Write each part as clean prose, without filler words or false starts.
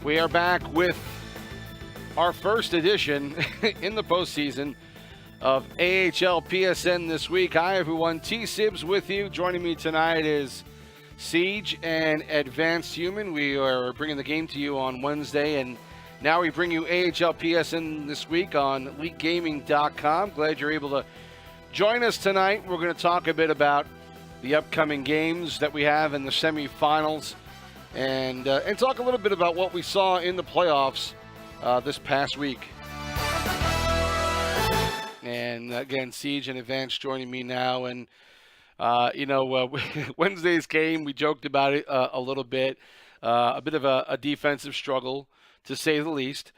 We are back with our first edition in the postseason of Ahlpsn this week. Hi, everyone. TSibs with you. Joining me tonight is Ceeg and AdvancedHuman. We are bringing the game to you on Wednesday, and now we bring you Ahlpsn this week on LeagueGaming.com. Glad you're able to join us tonight. We're going to talk a bit about the upcoming games that we have in the semifinals. And talk a little bit about what we saw in the playoffs this past week. And again, Ceeg and Advanced joining me now. And, Wednesday's game, we joked about it a little bit. A bit of a defensive struggle, to say the least.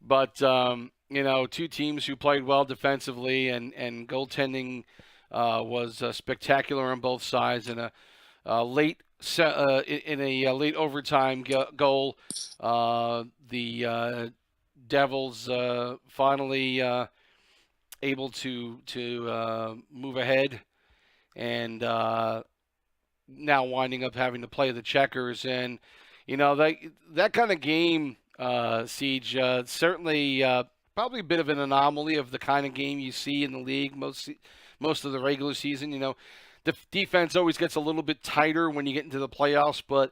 But, two teams who played well defensively, and goaltending was spectacular on both sides. And a late late overtime goal, the Devils finally able to move ahead, and now winding up having to play the checkers. And that kind of game, Ceeg, certainly probably a bit of an anomaly of the kind of game you see in the league most of the regular season. The defense always gets a little bit tighter when you get into the playoffs, but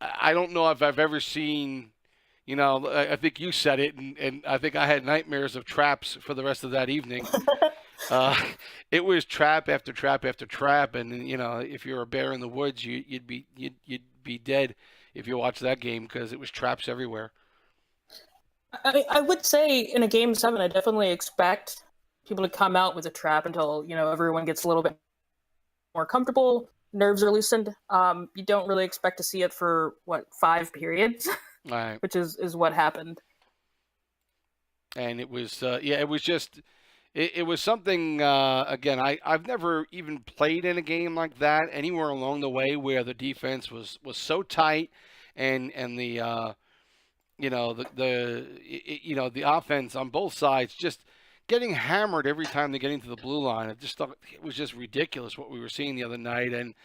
I don't know if I've ever seen, I think you said it, and I think I had nightmares of traps for the rest of that evening. It was trap after trap after trap, and if you're a bear in the woods, you'd be dead if you watched that game, because it was traps everywhere. I would say in a Game 7, I definitely expect people to come out with a trap until everyone gets a little bit more comfortable, nerves are loosened. You don't really expect to see it for 5 periods, right? Which is what happened. And it was it was just it was something. Again, I've never even played in a game like that anywhere along the way where the defense was so tight, and the the offense on both sides just getting hammered every time they get into the blue line. I just thought it was just ridiculous what we were seeing the other night. And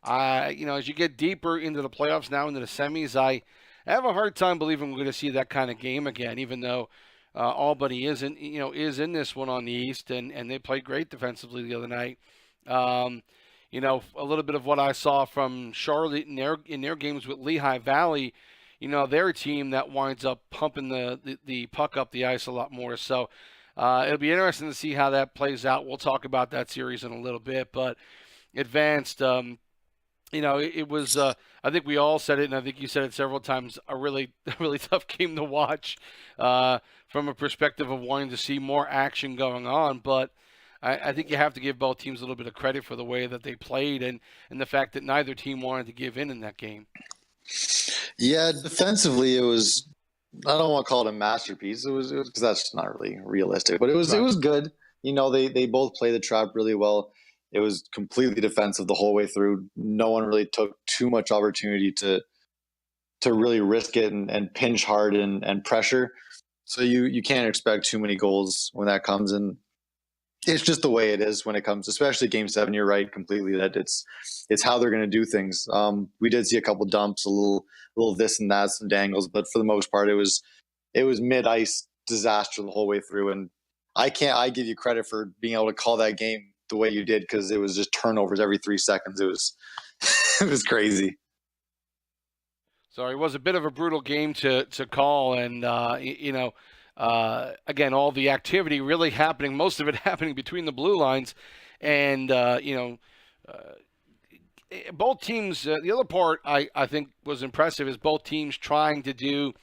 as you get deeper into the playoffs now, into the semis, I have a hard time believing we're going to see that kind of game again, even though Albany is in this one on the East, and they played great defensively the other night. A little bit of what I saw from Charlotte in their games with Lehigh Valley, they're a team that winds up pumping the puck up the ice a lot more. So it'll be interesting to see how that plays out. We'll talk about that series in a little bit. But Advanced, it was, I think we all said it, and I think you said it several times, a really tough game to watch from a perspective of wanting to see more action going on. But I think you have to give both teams a little bit of credit for the way that they played, and the fact that neither team wanted to give in that game. Yeah, defensively, it was, I don't want to call it a masterpiece. It was because that's not really realistic, but it was good. They both played the trap really well. It was completely defensive the whole way through. No one really took too much opportunity to really risk it and pinch hard and pressure. So you can't expect too many goals when that comes, and it's just the way it is when it comes, especially Game 7. You're right completely that it's how they're going to do things. We did see a couple dumps, a little this and that, some dangles, but for the most part, it was mid-ice disaster the whole way through. And I give you credit for being able to call that game the way you did, because it was just turnovers every 3 seconds. It was it was crazy. So it was a bit of a brutal game to call, and again, all the activity really happening, most of it happening between the blue lines, and both teams. The other part I think was impressive is both teams trying to do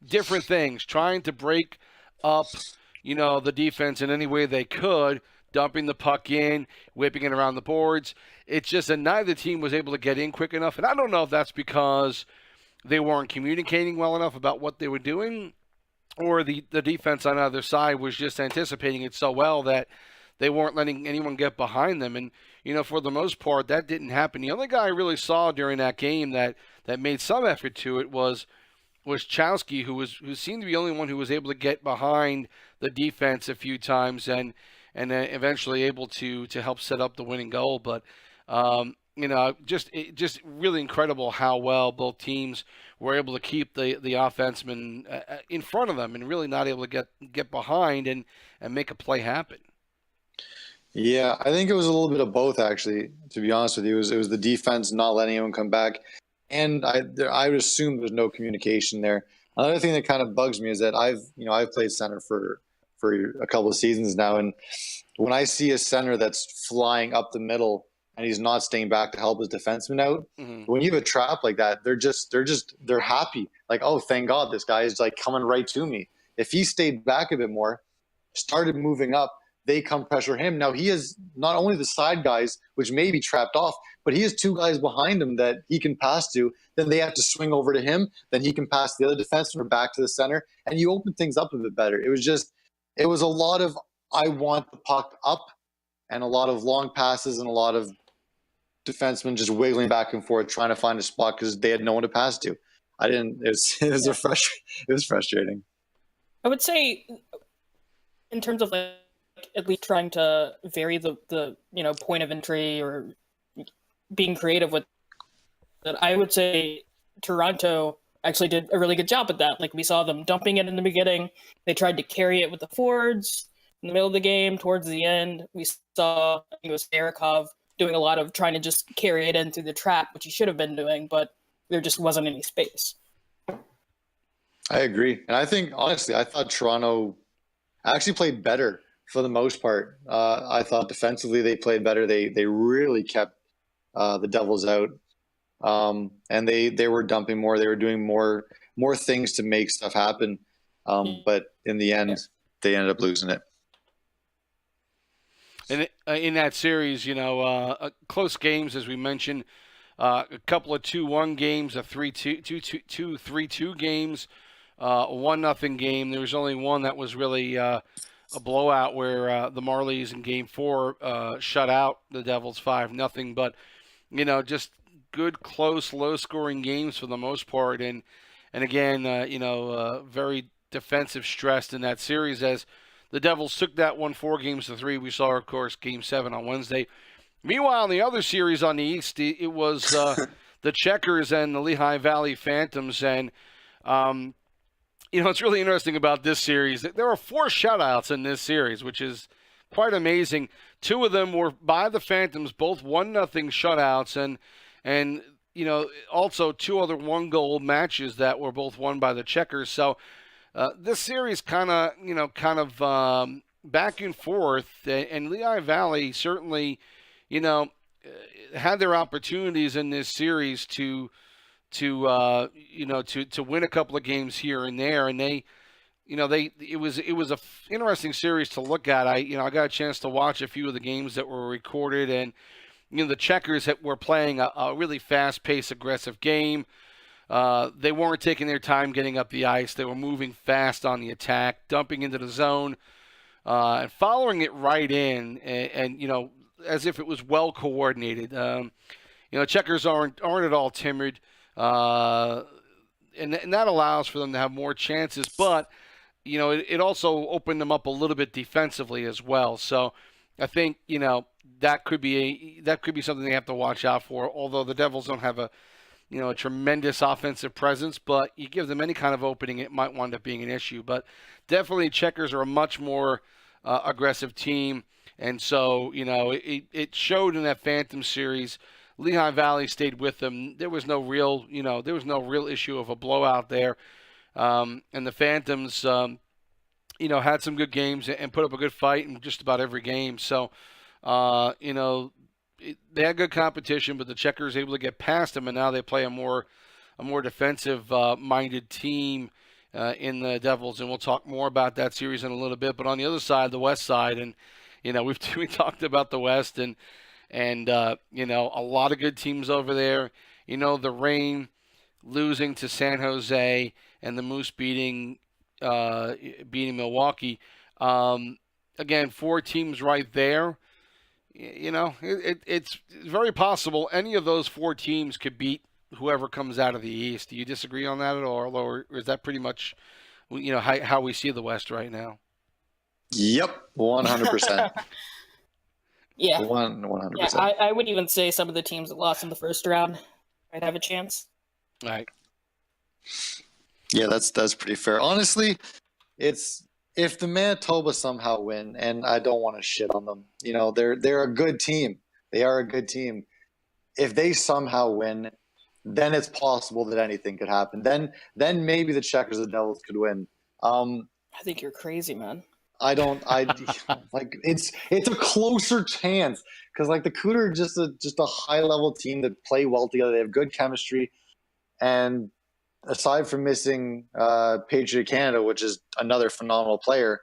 different things, trying to break up the defense in any way they could, dumping the puck in, whipping it around the boards. It's just that neither team was able to get in quick enough, and I don't know if that's because they weren't communicating well enough about what they were doing, or the defense on either side was just anticipating it so well that they weren't letting anyone get behind them. And, for the most part, that didn't happen. The only guy I really saw during that game that made some effort to it was Chowski, who seemed to be the only one who was able to get behind the defense a few times and then eventually able to help set up the winning goal. But just really incredible how well both teams were able to keep the offensemen in front of them and really not able to get behind and make a play happen. Yeah, I think it was a little bit of both, actually. To be honest with you, it was the defense not letting anyone come back, and I would assume there's no communication there. Another thing that kind of bugs me is that I've played center for a couple of seasons now, and when I see a center that's flying up the middle and he's not staying back to help his defenseman out, when you have a trap like that, they're happy. Like, oh, thank God, this guy is like coming right to me. If he stayed back a bit more, started moving up, they come pressure him. Now he has not only the side guys, which may be trapped off, but he has two guys behind him that he can pass to. Then they have to swing over to him. Then he can pass the other defenseman or back to the center, and you open things up a bit better. It was a lot of I want the puck up, and a lot of long passes and a lot of defensemen just wiggling back and forth trying to find a spot because they had no one to pass to. It was frustrating. I would say, in terms of like at least trying to vary the point of entry or being creative with that, I would say Toronto actually did a really good job at that. Like, we saw them dumping it in the beginning. They tried to carry it with the forwards in the middle of the game. Towards the end, we saw, I think it was Barikov doing a lot of trying to just carry it in through the trap, which he should have been doing, but there just wasn't any space. I agree. And I think, honestly, I thought Toronto actually played better for the most part. I thought defensively they played better. They really kept the Devils out. And they were dumping more. They were doing more things to make stuff happen. But in the end, they ended up losing it. And in that series, close games, as we mentioned, a couple of 2-1 games, a 3-2, 3-2 games, a 1-0 game. There was only one that was really a blowout where the Marlies in Game 4 shut out the Devils 5-0. But, just good, close, low-scoring games for the most part. And again, very defensive stressed in that series as the Devils took that one 4-3. We saw, of course, Game 7 on Wednesday. Meanwhile, in the other series on the East, it was the Checkers and the Lehigh Valley Phantoms. And, it's really interesting about this series. There are 4 shutouts in this series, which is quite amazing. 2 of them were by the Phantoms, both 1-0 shutouts. And also 2 other 1-goal matches that were both won by the Checkers. So this series kind of back and forth, and Lehigh Valley certainly, had their opportunities in this series to win a couple of games here and there, and it was a interesting series to look at. I got a chance to watch a few of the games that were recorded, and the Checkers were playing a really fast-paced, aggressive game. They weren't taking their time getting up the ice. They were moving fast on the attack, dumping into the zone, and following it right in, and as if it was well coordinated. Checkers aren't at all timid, and that allows for them to have more chances. But it also opened them up a little bit defensively as well. So I think that could be something they have to watch out for. Although the Devils don't have a tremendous offensive presence, but you give them any kind of opening, it might wind up being an issue. But definitely Checkers are a much more aggressive team. And so, it showed in that Phantom series. Lehigh Valley stayed with them. There was no real issue of a blowout there. And the Phantoms, had some good games and put up a good fight in just about every game. So, they had good competition, but the Checkers able to get past them, and now they play a more defensive minded team in the Devils, and we'll talk more about that series in a little bit. But on the other side, the West side, and we talked about the West, and a lot of good teams over there. The Reign losing to San Jose and the Moose beating Milwaukee. again, 4 teams right there. It's very possible any of those 4 teams could beat whoever comes out of the East. Do you disagree on that at all, or is that pretty much how we see the West right now? Yep, 100%. Yeah. 100%. Yeah, I would even say some of the teams that lost in the first round might have a chance. Right. Yeah, that's pretty fair. Honestly, it's if the Manitoba somehow win, and I don't want to shit on them. They're a good team. They are a good team. If they somehow win, then it's possible that anything could happen. Then maybe the Checkers, the Devils could win. I think you're crazy, man. I like it's a closer chance because like the Cooter are just a high level team that play well together. They have good chemistry, and aside from missing Patriot Canada, which is another phenomenal player,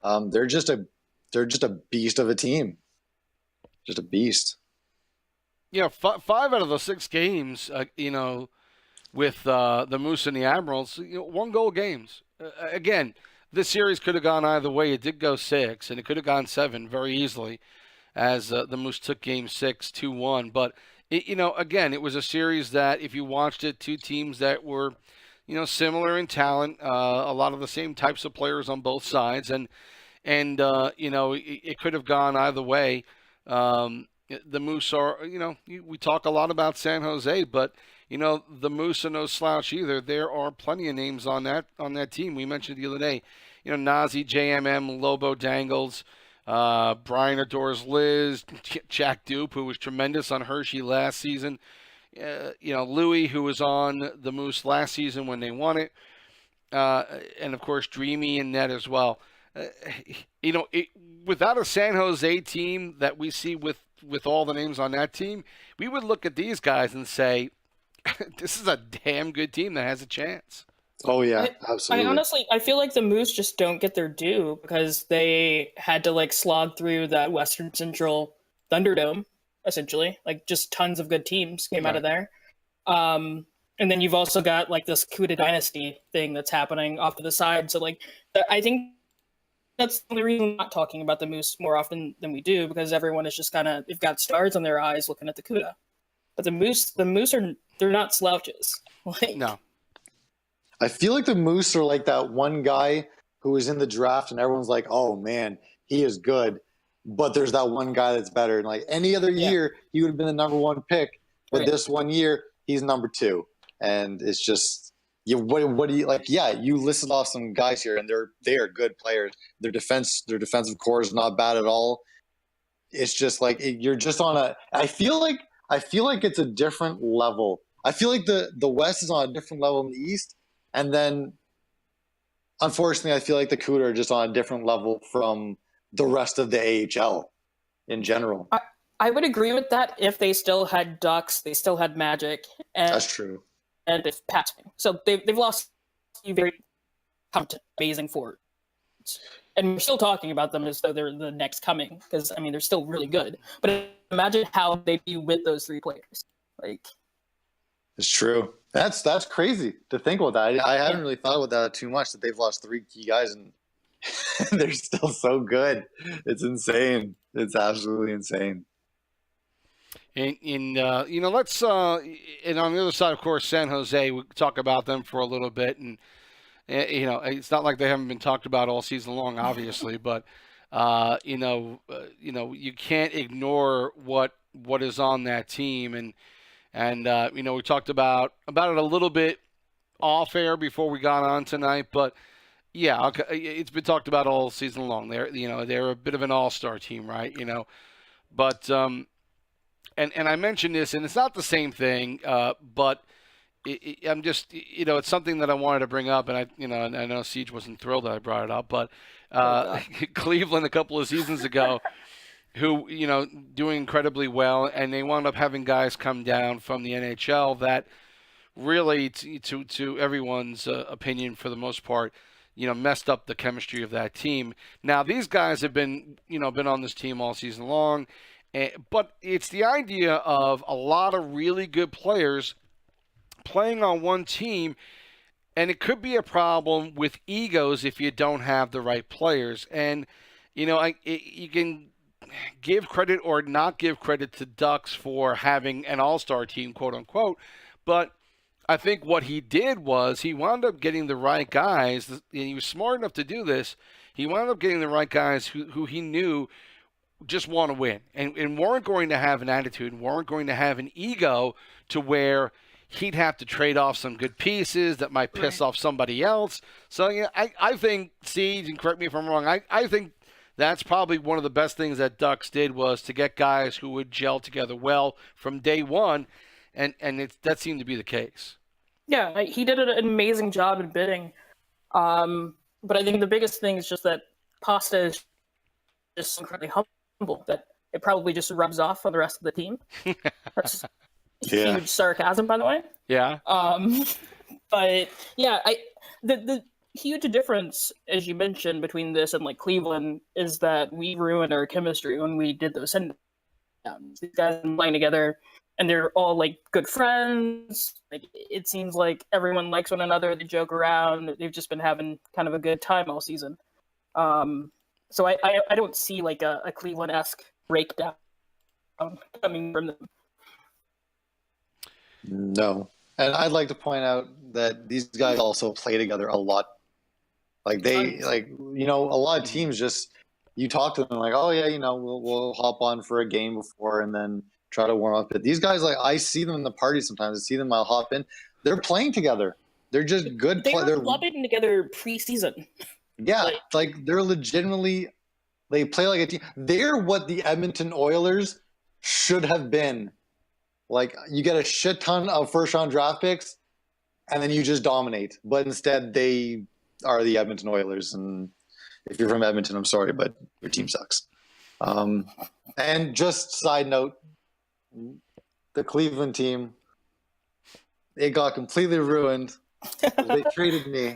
they're just a beast of a team, just a beast. Yeah, 5 out of the 6 games, with the Moose and the Admirals, 1-goal games. Again, this series could have gone either way. It did go 6, and it could have gone 7 very easily, as the Moose took Game 6 2-1. But again, it was a series that if you watched it, 2 teams that were, similar in talent, a lot of the same types of players on both sides, and it could have gone either way. The Moose are, we talk a lot about San Jose, but the Moose are no slouch either. There are plenty of names on that team. We mentioned the other day, Nazi, JMM, Lobo Dangles, Brian Adores Liz, Jack Dupe, who was tremendous on Hershey last season. Louis, who was on the Moose last season when they won it. And of course, Dreamy and Net as well. Without a San Jose team that we see with all the names on that team, we would look at these guys and say, this is a damn good team that has a chance. Oh yeah, absolutely. I feel like the Moose just don't get their due because they had to slog through that Western Central Thunderdome, essentially. Just tons of good teams came out of there. And then you've also got this Kuda Dynasty thing that's happening off to the side. So I think that's the reason we're not talking about the Moose more often than we do, because everyone is just they've got stars in their eyes looking at the Kuda. But the Moose they're not slouches. No. I feel like the Moose are like that one guy who was in the draft and everyone's like, oh man, he is good. But there's that one guy that's better. And any other year, he would have been the number 1 pick. But this one year, he's number 2. And it's just, what do you like? Yeah, you listed off some guys here, and they are good players. Their defensive core is not bad at all. It's just you're just on a. I feel like it's a different level. I feel like the West is on a different level than the East, and then unfortunately, I feel like the Cooter are just on a different level from the rest of the AHL in general. I would agree with that if they still had Ducks, they still had Magic. And that's true. And if Patching. So they've lost a few very competent, amazing forwards. And we're still talking about them as though they're the next coming, because, they're still really good. But imagine how they'd be with those 3 players. It's true. That's crazy to think about that. I haven't really thought about that too much, that they've lost 3 key guys and they're still so good. It's insane. It's absolutely insane. And let's and on the other side, of course, San Jose. We talk about them for a little bit, and it's not like they haven't been talked about all season long, obviously, but you can't ignore what is on that team, and we talked about it a little bit off air before we got on tonight, but yeah, okay, it's been talked about all season long. They're a bit of an all-star team, right? But and I mentioned this, and it's not the same thing, but I'm just, it's something that I wanted to bring up, and I know Ceeg wasn't thrilled that I brought it up, but Cleveland a couple of seasons ago, who, doing incredibly well, and they wound up having guys come down from the NHL that really, to everyone's opinion for the most part, messed up the chemistry of that team. Now, these guys have been on this team all season long, but it's the idea of a lot of really good players playing on one team, and it could be a problem with egos if you don't have the right players. And, you can give credit or not give credit to Ducks for having an all-star team, quote unquote, but I think what he did was he wound up getting the right guys, and he was smart enough to do this. He wound up getting the right guys who he knew just want to win and weren't going to have an attitude, weren't going to have an ego to where he'd have to trade off some good pieces that might piss off somebody else. So I think Ceeg, and correct me if I'm wrong, I think that's probably one of the best things that Ducks did was to get guys who would gel together well from day one, and that seemed to be the case. Yeah, he did an amazing job in bidding. But I think the biggest thing is just that Pasta is just incredibly humble, that it probably just rubs off on the rest of the team. That's huge sarcasm, by the way. Yeah. But yeah, the huge difference, as you mentioned, between this and like Cleveland is that we ruined our chemistry when we did those send downs. These guys have been playing together, and they're all like good friends. Like it seems like everyone likes one another. They joke around. They've just been having kind of a good time all season. So I don't see like a Cleveland-esque breakdown coming from them. No. And I'd like to point out that these guys also play together a lot. Like they, a lot of teams just, you talk to them like, oh yeah, we'll hop on for a game before and then try to warm up. But these guys, like I see them in the party sometimes. I see them, I'll hop in. They're playing together. They're just good. They're clubbing together preseason. Yeah, like they're legitimately, they play like a team. They're what the Edmonton Oilers should have been. Like you get a shit ton of first-round draft picks, and then you just dominate. But instead, they are the Edmonton Oilers. And if you're from Edmonton, I'm sorry, but your team sucks. And just side note, the Cleveland team, it got completely ruined. They traded me.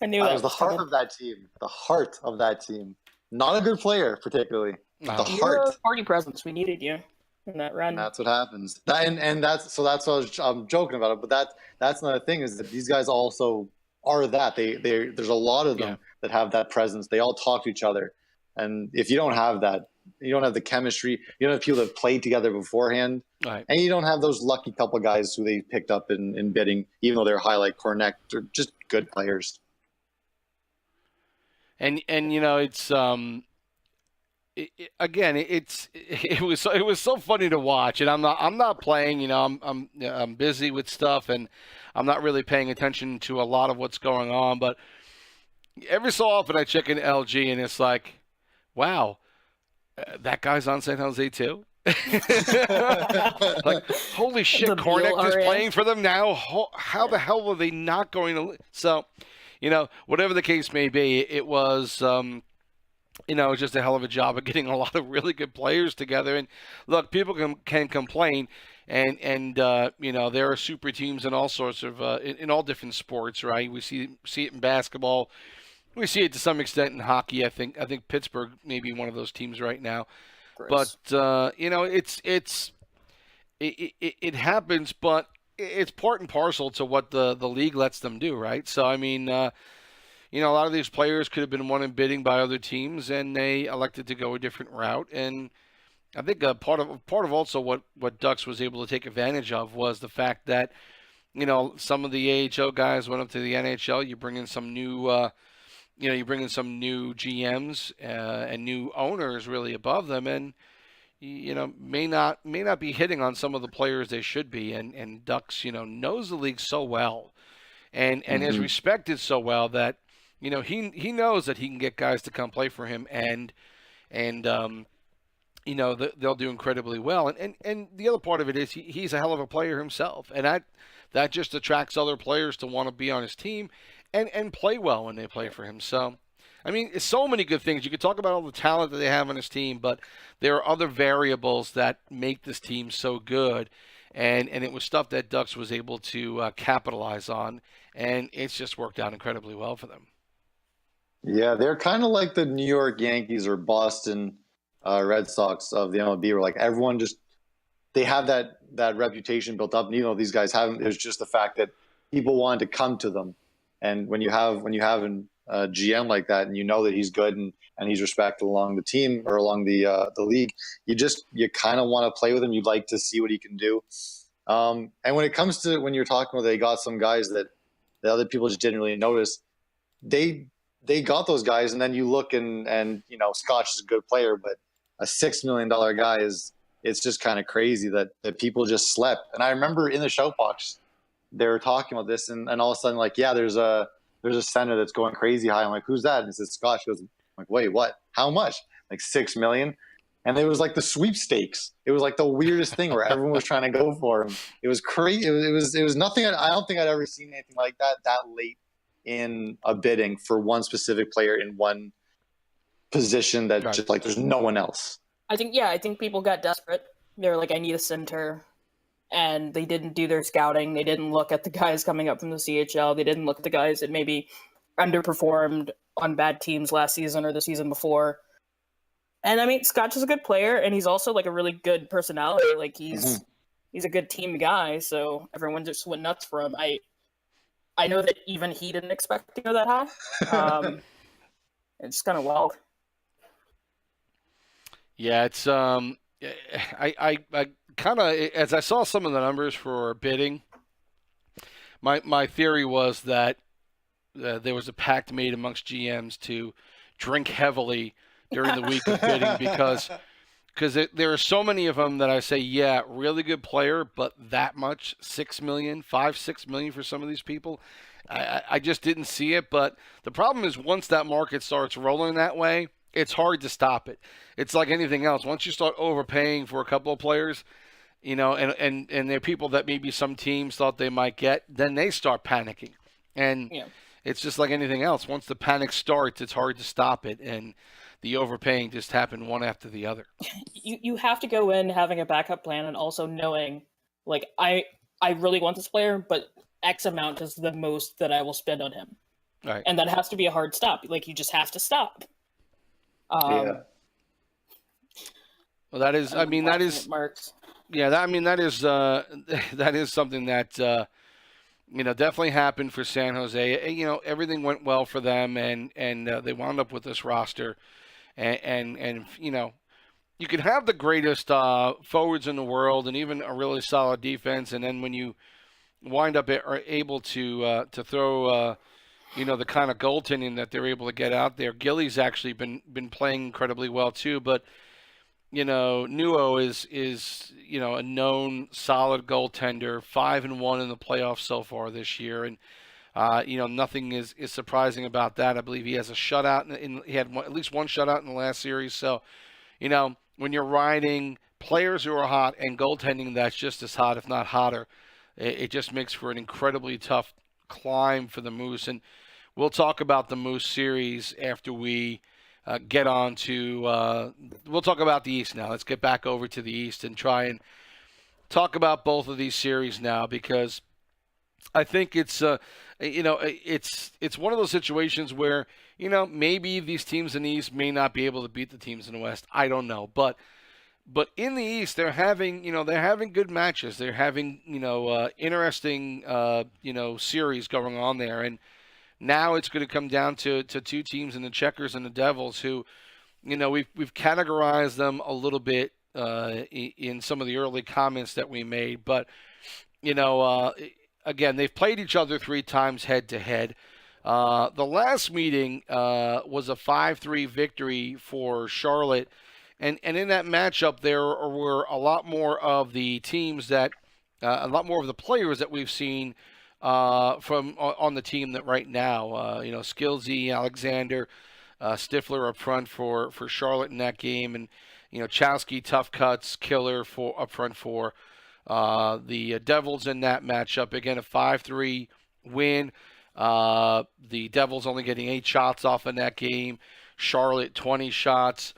I knew I was the heart of that team. The heart of that team. Not a good player, particularly. The heart. Party presence. We needed you in that run. And that's what happens. That's what I'm joking about it. But that's another thing is that these guys also are that. There's a lot of them that have that presence. They all talk to each other. And if you don't have that, you don't have the chemistry. You don't have people that played together beforehand. Right. And you don't have those lucky couple guys who they picked up in bidding, even though they're high like Cornet. They're just good players. And it's it was so funny to watch, and I'm not playing. I'm busy with stuff, and I'm not really paying attention to a lot of what's going on. But every so often I check in LG, and it's like, wow, that guy's on San Jose too. Like, holy shit, Cornet is playing for them now. How the hell were they not going to? So, whatever the case may be, it was. It was just a hell of a job of getting a lot of really good players together. And look, people can complain, and there are super teams in all sorts of in all different sports, right? We see it in basketball. We see it to some extent in hockey. I think Pittsburgh may be one of those teams right now. But it happens, but it's part and parcel to what the league lets them do, right? So I mean, a lot of these players could have been won in bidding by other teams, and they elected to go a different route. And I think part of also what Ducks was able to take advantage of was the fact that some of the AHL guys went up to the NHL. You bring in some new. You bring in some new GMs and new owners really above them, and may not be hitting on some of the players they should be. And Ducks, knows the league so well, and is respected so well that he knows that he can get guys to come play for him, and they'll do incredibly well. And the other part of it is he's a hell of a player himself, and that just attracts other players to want to be on his team. And play well when they play for him. So, I mean, it's so many good things. You could talk about all the talent that they have on his team, but there are other variables that make this team so good. And it was stuff that Ducks was able to capitalize on, and it's just worked out incredibly well for them. Yeah, they're kind of like the New York Yankees or Boston Red Sox of the MLB, where like everyone they have that reputation built up. And, these guys haven't. It was just the fact that people wanted to come to them. And when you have a GM like that, and you know that he's good and he's respected along the team or along the league, you kind of want to play with him. You'd like to see what he can do. And when it comes to when you're talking about they got some guys that the other people just didn't really notice, they got those guys, and then you look and Scotch is a good player, but a $6 million guy it's just kind of crazy that people just slept. And I remember in the show box they were talking about this, and all of a sudden, like, yeah, there's a center that's going crazy high. I'm like, who's that? And it says Scotch. Goes, I'm like, wait, what? How much? Like $6 million. And it was like the sweepstakes. It was like the weirdest thing where everyone was trying to go for him. It was crazy. It was nothing. I don't think I'd ever seen anything like that late in a bidding for one specific player in one position that just like there's no one else. I think people got desperate. They were like, I need a center. And they didn't do their scouting. They didn't look at the guys coming up from the CHL. They didn't look at the guys that maybe underperformed on bad teams last season or the season before. And I mean, Scotch is a good player, and he's also like a really good personality. Like he's a good team guy, so everyone just went nuts for him. I know that even he didn't expect to go that high. It's kind of wild. Yeah, it's I kind of, as I saw some of the numbers for bidding, my theory was that there was a pact made amongst GMs to drink heavily during the week of bidding because there are so many of them that I say, yeah, really good player, but that much, 6 million, 6 million for some of these people, I just didn't see it. But the problem is once that market starts rolling that way, it's hard to stop it. It's like anything else. Once you start overpaying for a couple of players, and there are people that maybe some teams thought they might get, then they start panicking. And it's just like anything else. Once the panic starts, it's hard to stop it. And the overpaying just happened one after the other. You have to go in having a backup plan and also knowing, like, I really want this player, but X amount is the most that I will spend on him. Right. And that has to be a hard stop. Like, you just have to stop. Yeah. Well, that is, I mean, that is, Marks. Yeah, that is something that definitely happened for San Jose. Everything went well for them, and they wound up with this roster, and you can have the greatest forwards in the world and even a really solid defense, and then when you wind up able to throw the kind of goaltending that they're able to get out there. Gilly's actually been playing incredibly well too, but Nuo is a known solid goaltender, 5-1 in the playoffs so far this year, and nothing is surprising about that. I believe he has a shutout, he had at least one shutout in the last series. So, when you're riding players who are hot and goaltending that's just as hot, if not hotter, it just makes for an incredibly tough climb for the Moose. And we'll talk about the Moose series after we get on to we'll talk about the East now. Let's get back over to the East and try and talk about both of these series now, because I think it's it's one of those situations where maybe these teams in the East may not be able to beat the teams in the West. I don't know, but in the East they're having good matches. They're having interesting series going on there, and now it's going to come down to two teams in the Checkers and the Devils who, we've categorized them a little bit in some of the early comments that we made. But, again, they've played each other 3 times head-to-head. The last meeting was a 5-3 victory for Charlotte. And in that matchup, there were a lot more of the teams that, a lot more of the players that we've seen from on the team that right now, Skilsey, Alexander, Stifler up front for Charlotte in that game, and Chowski, Tough Cuts, Killer up front for the Devils in that matchup. Again, a 5-3 win. The Devils only getting 8 shots off in that game. Charlotte 20 shots.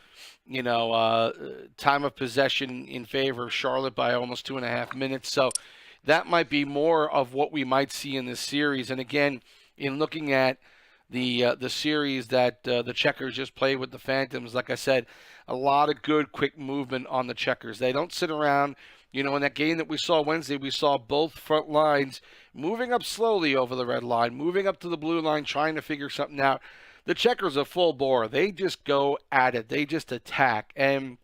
Time of possession in favor of Charlotte by almost 2.5 minutes. So that might be more of what we might see in this series. And again, in looking at the series that the Checkers just played with the Phantoms, like I said, a lot of good quick movement on the Checkers. They don't sit around You know, in that game that we saw Wednesday, we saw both front lines moving up slowly over the red line, moving up to the blue line, trying to figure something out. The Checkers are full bore. They just go at it. They just attack. And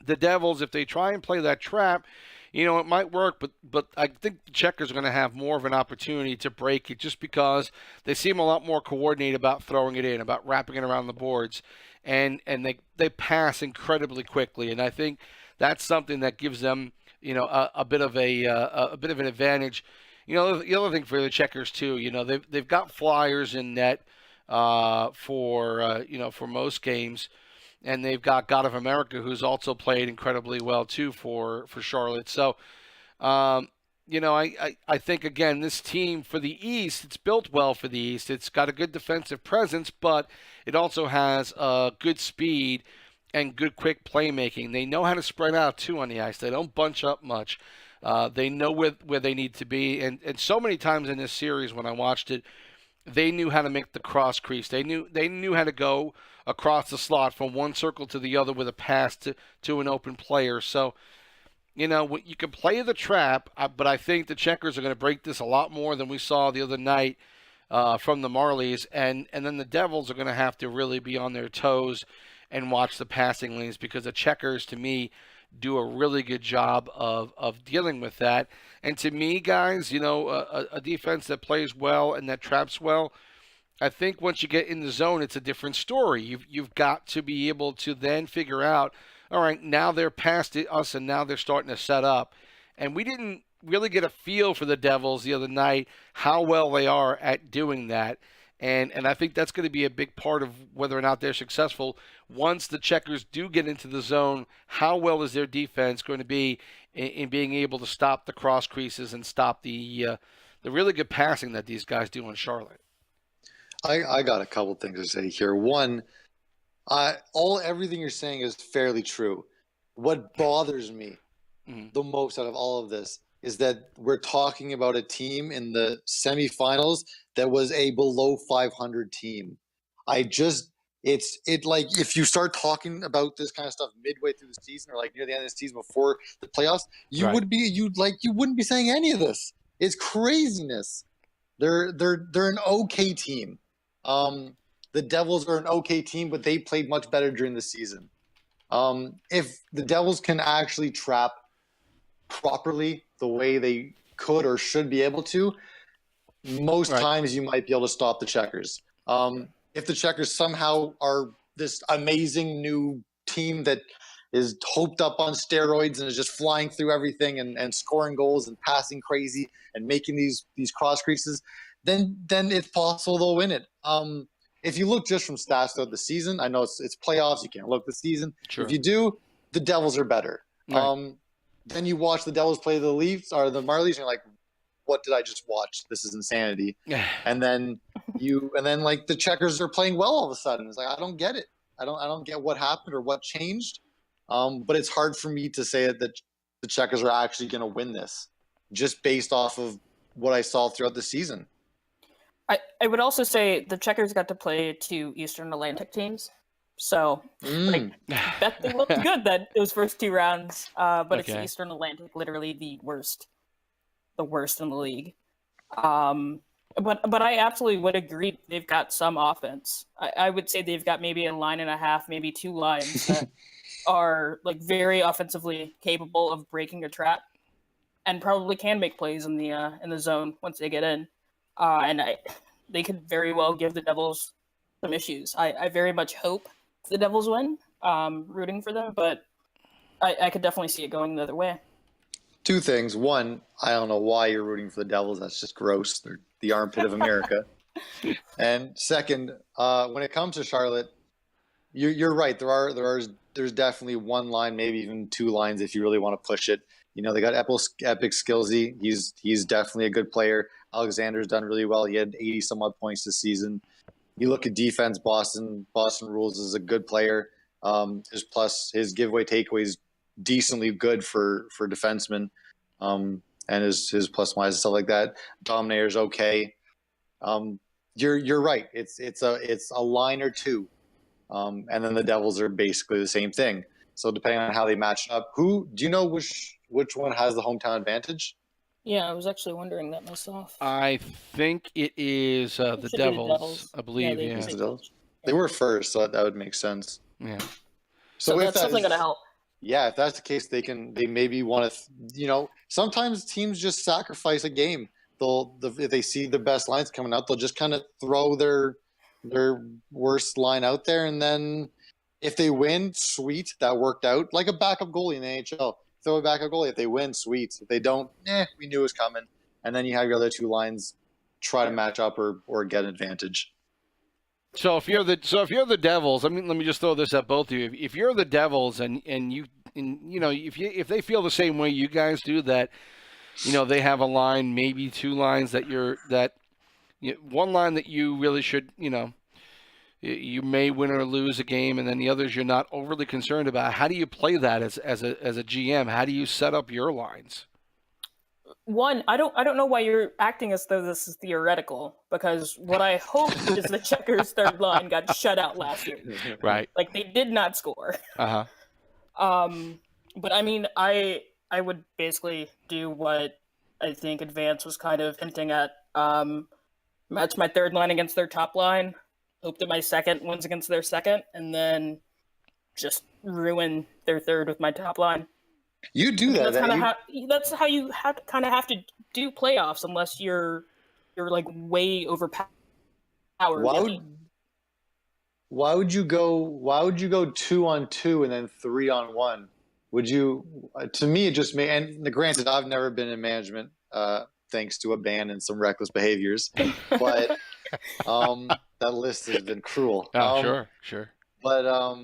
the Devils, if they try and play that trap, you know, it might work, but I think the Checkers are going to have more of an opportunity to break it just because they seem a lot more coordinated about throwing it in, about wrapping it around the boards, and they pass incredibly quickly, and I think that's something that gives them, you know, a bit of a bit of an advantage. You know, the other thing for the Checkers too, you know, they've got flyers in net for you know, for most games. And they've got God of America, who's also played incredibly well too for Charlotte. So, you know, I think again, this team for the East, it's built well for the East. It's got a good defensive presence, but it also has good speed and good quick playmaking. They know how to spread out too on the ice. They don't bunch up much. They know where they need to be, and so many times in this series when I watched it, they knew how to make the cross crease. They knew how to go across the slot from one circle to the other with a pass to an open player. So, you know, you can play the trap, but I think the Checkers are going to break this a lot more than we saw the other night from the Marlies. And then the Devils are going to have to really be on their toes and watch the passing lanes, because the Checkers, to me, do a really good job of dealing with that. And to me, guys, you know, a defense that plays well and that traps well, I think once you get in the zone, it's a different story. You've got to be able to then figure out, all right, now they're past us and now they're starting to set up. And we didn't really get a feel for the Devils the other night, how well they are at doing that. And I think that's going to be a big part of whether or not they're successful. Once the Checkers do get into the zone, how well is their defense going to be in being able to stop the cross creases and stop the really good passing that these guys do in Charlotte? I got a couple things to say here. One, everything you're saying is fairly true. What bothers me the most out of all of this is that we're talking about a team in the semifinals that was a below 500 team. It's like if you start talking about this kind of stuff midway through the season or like near the end of the season before the playoffs, you wouldn't be saying any of this. It's craziness. They're an okay team. The Devils are an okay team, but they played much better during the season. If the Devils can actually trap properly the way they could or should be able to, most times you might be able to stop the Checkers. If the Checkers somehow are this amazing new team that is hoped up on steroids and is just flying through everything and scoring goals and passing crazy and making these cross creases, then it's possible they'll win it. If you look just from stats throughout the season, I know it's playoffs, you can't look the season. Sure. If you do, the Devils are better. Right. Then you watch the Devils play the Leafs or the Marlies, and you're like, what did I just watch? This is insanity. and then like the Checkers are playing well all of a sudden. It's like, I don't get it. I don't get what happened or what changed. But it's hard for me to say that the Checkers are actually going to win this just based off of what I saw throughout the season. I would also say the Checkers got to play two Eastern Atlantic teams. So that they looked good those first two rounds. But it's the Eastern Atlantic, literally the worst in the league. But I absolutely would agree they've got some offense. I would say they've got maybe a line and a half, maybe two lines that are like very offensively capable of breaking a trap and probably can make plays in the zone once they get in. They could very well give the Devils some issues. I very much hope the Devils win, rooting for them, but I could definitely see it going the other way. Two things. One, I don't know why you're rooting for the Devils. That's just gross. They're the armpit of America. And second, when it comes to Charlotte, you're right. There's definitely one line, maybe even two lines if you really want to push it. You know, they got Epic Skillsy. He's definitely a good player. Alexander's done really well. He had 80 some odd points this season. You look at defense, Boston Rules is a good player. His giveaway takeaways decently good for defensemen, and his plus minus and stuff like that. Dominator's okay. You're right. It's a line or two, and then the Devils are basically the same thing. So depending on how they match up, do you know which one has the hometown advantage? Yeah, I was actually wondering that myself. I think it is the It should be Devils, I believe. they- Yeah. It's the Devils. They were first, so that would make sense. Yeah. So if that's definitely going to help. Yeah, if that's the case, they maybe want to, sometimes teams just sacrifice a game. If they see the best lines coming out, they'll just kind of throw their worst line out there, and then if they win, sweet, that worked out. Like a backup goalie in the NHL, throw a backup goalie. If they win, sweet. If they don't, we knew it was coming. And then you have your other two lines try to match up or get an advantage. So if you're the Devils, let me just throw this at both of you. If you're the Devils and if they feel the same way you guys do, that they have a line, maybe two lines one line that you really should you may win or lose a game, and then the others you're not overly concerned about. How do you play that as a GM? How do you set up your lines? One, I don't know why you're acting as though this is theoretical, because what I hope is the Checkers' third line got shut out last year. Right. Like, they did not score. Uh-huh. But I mean, I would basically do what I think Advance was kind of hinting at. Match my third line against their top line, hope that my second wins against their second, and then just ruin their third with my top line. You do that. That's how you kind of have to do playoffs, unless you're like way overpowered. Why would you go 2-on-2 and then 3-on-1? Would you? To me, it just made. And granted, I've never been in management, thanks to a ban and some reckless behaviors. But that list has been cruel. Sure. But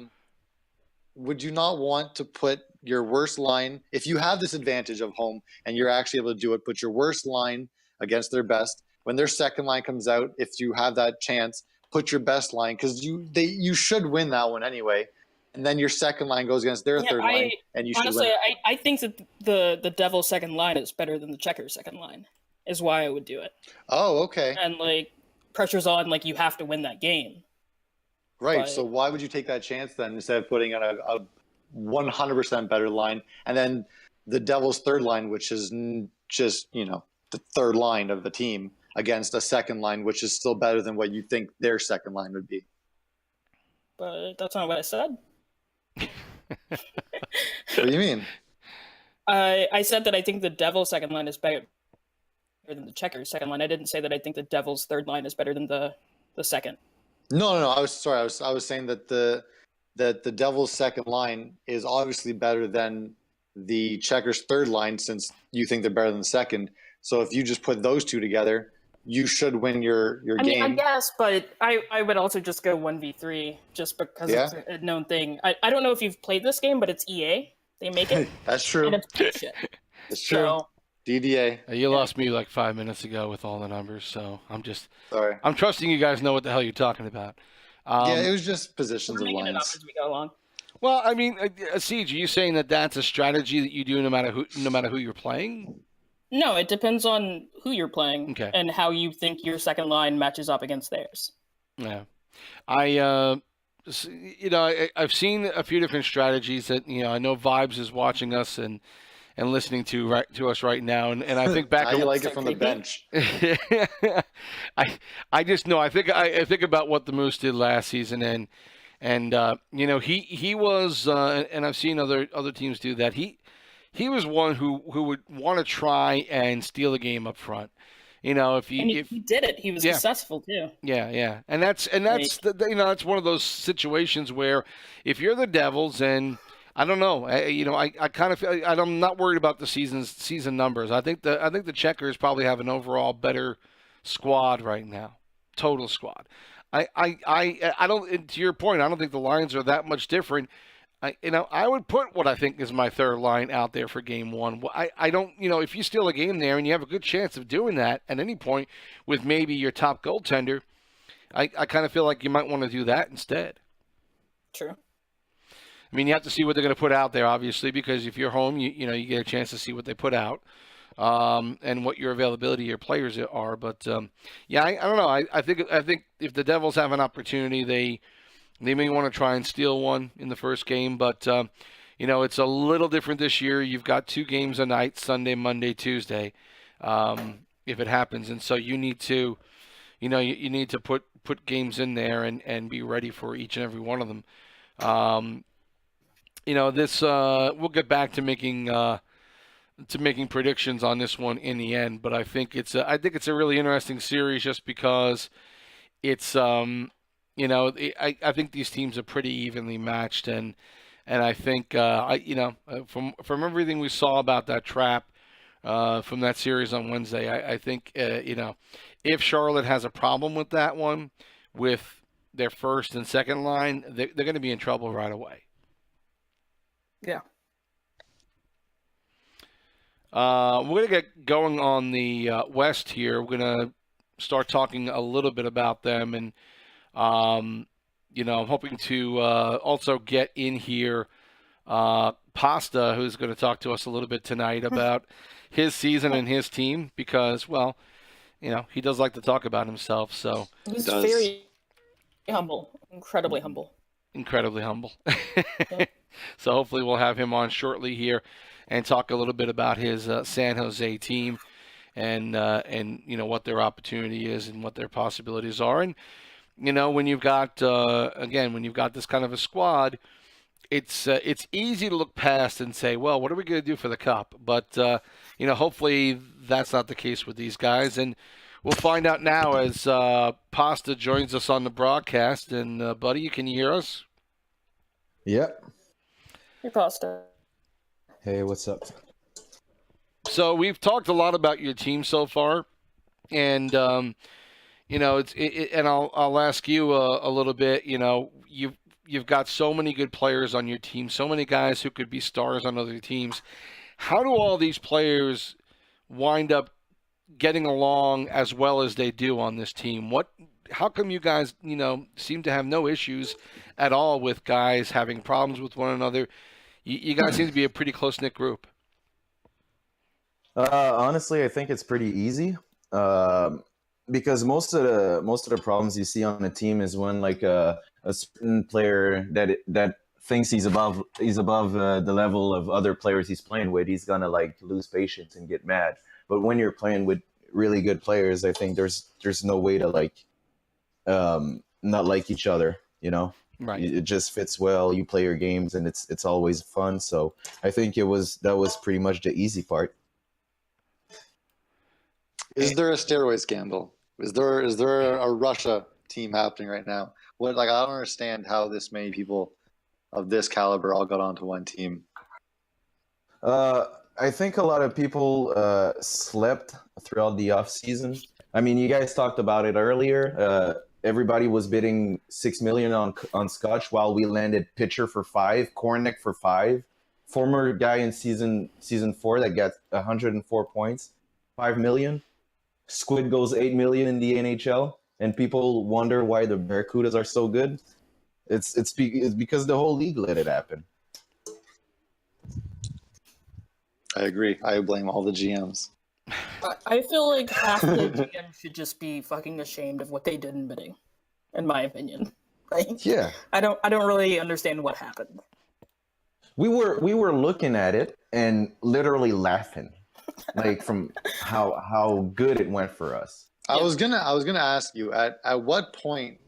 would you not want to put your worst line, if you have this advantage of home and you're actually able to do it, put your worst line against their best? When their second line comes out, if you have that chance, put your best line, because you should win that one anyway. And then your second line goes against their third line, and you should win. I think that the Devil's second line is better than the Checkers' second line, is why I would do it. Oh, okay. And like, pressure's on, like, you have to win that game. Right. But, so why would you take that chance then, instead of putting on a 100% better line, and then the Devil's third line, which is just the third line of the team, against a second line, which is still better than what you think their second line would be? But that's not what I said. What do you mean? I said that I think the Devil's second line is better than the Checkers' second line. I didn't say that I think the Devil's third line is better than the second. No. I was sorry. I was saying that the Devil's second line is obviously better than the Checkers' third line, since you think they're better than the second. So if you just put those two together, you should win your game. Mean, I guess, but I would also just go 1v3, just because it's a known thing. I don't know if you've played this game, but it's EA. They make it. That's true. And it's bullshit. That's true. So, DDA. You lost me like 5 minutes ago with all the numbers, so I'm just sorry. I'm trusting you guys know what the hell you're talking about. It was just positions of lines. It up as we go along. Well, I mean, Ceeg, are you saying that that's a strategy that you do no matter who you're playing? No, it depends on who you're playing, okay, and how you think your second line matches up against theirs. Yeah, I've seen a few different strategies that I know Vibes is watching us and listening to us right now, and I think back. How you like it from the bench? I just know. I think about what the Moose did last season, and he was, and I've seen other teams do that. He was one who would want to try and steal a game up front. He did it. He was successful too. Yeah. And that's that's one of those situations where if you're the Devils, and I don't know, I kind of feel I'm not worried about the season numbers. I think the Checkers probably have an overall better squad right now, total squad. I don't, to your point, I don't think the lines are that much different. I would put what I think is my third line out there for game one. I don't, if you steal a game there and you have a good chance of doing that at any point with maybe your top goaltender, I kind of feel like you might want to do that instead. True. I mean, you have to see what they're going to put out there, obviously, because if you're home, you get a chance to see what they put out, and what your availability of your players are. But I don't know. I think if the Devils have an opportunity, they may want to try and steal one in the first game, but it's a little different this year. You've got 2 games a night, Sunday, Monday, Tuesday, if it happens. And so you need to, you need to put games in there and be ready for each and every one of them. This we'll get back to making predictions on this one in the end, but I think it's a really interesting series just because it's I think these teams are pretty evenly matched, and I think from everything we saw about that trap from that series on Wednesday, I think if Charlotte has a problem with that one with their first and second line, they're going to be in trouble right away. Yeah. We're going to get going on the West here. We're going to start talking a little bit about them. And, I'm hoping to also get in here Pasta, who's going to talk to us a little bit tonight about his season and his team because, well, he does like to talk about himself. So he's very humble, incredibly humble. Incredibly humble. Yep. So hopefully we'll have him on shortly here and talk a little bit about his San Jose team and what their opportunity is and what their possibilities are. And when you've got this kind of a squad, it's easy to look past and say, well, what are we going to do for the cup? But hopefully that's not the case with these guys, and we'll find out now as Pasta joins us on the broadcast. And buddy, can you hear us? Yep. Hey, Pasta. Hey, what's up? So we've talked a lot about your team so far, and and I'll ask you a little bit. You've got so many good players on your team, so many guys who could be stars on other teams. How do all these players wind up getting along as well as they do on this team? How come you guys, seem to have no issues at all with guys having problems with one another? You guys seem to be a pretty close-knit group. Honestly, I think it's pretty easy because most of the problems you see on a team is when like a certain player that thinks he's above the level of other players he's playing with, he's gonna like lose patience and get mad. But when you're playing with really good players, I think there's no way to like not like each other, Right. It just fits well. You play your games and it's always fun. So I think that was pretty much the easy part. Is there a steroid scandal? Is there a Russia team happening right now? I don't understand how this many people of this caliber all got onto one team. I think a lot of people slept throughout the off season. I mean, you guys talked about it earlier. Everybody was bidding $6 million on Scotch, while we landed pitcher for 5, Kornick for 5. Former guy in season 4 that got 104 points, $5 million. Squid goes $8 million in the NHL, and people wonder why the Barracudas are so good. It's because the whole league let it happen. I agree. I blame all the GMs. I feel like half the GM should just be fucking ashamed of what they did in bidding, in my opinion. Like, Yeah. I don't really understand what happened. We were looking at it and literally laughing, like from how good it went for us. I was gonna ask you at what point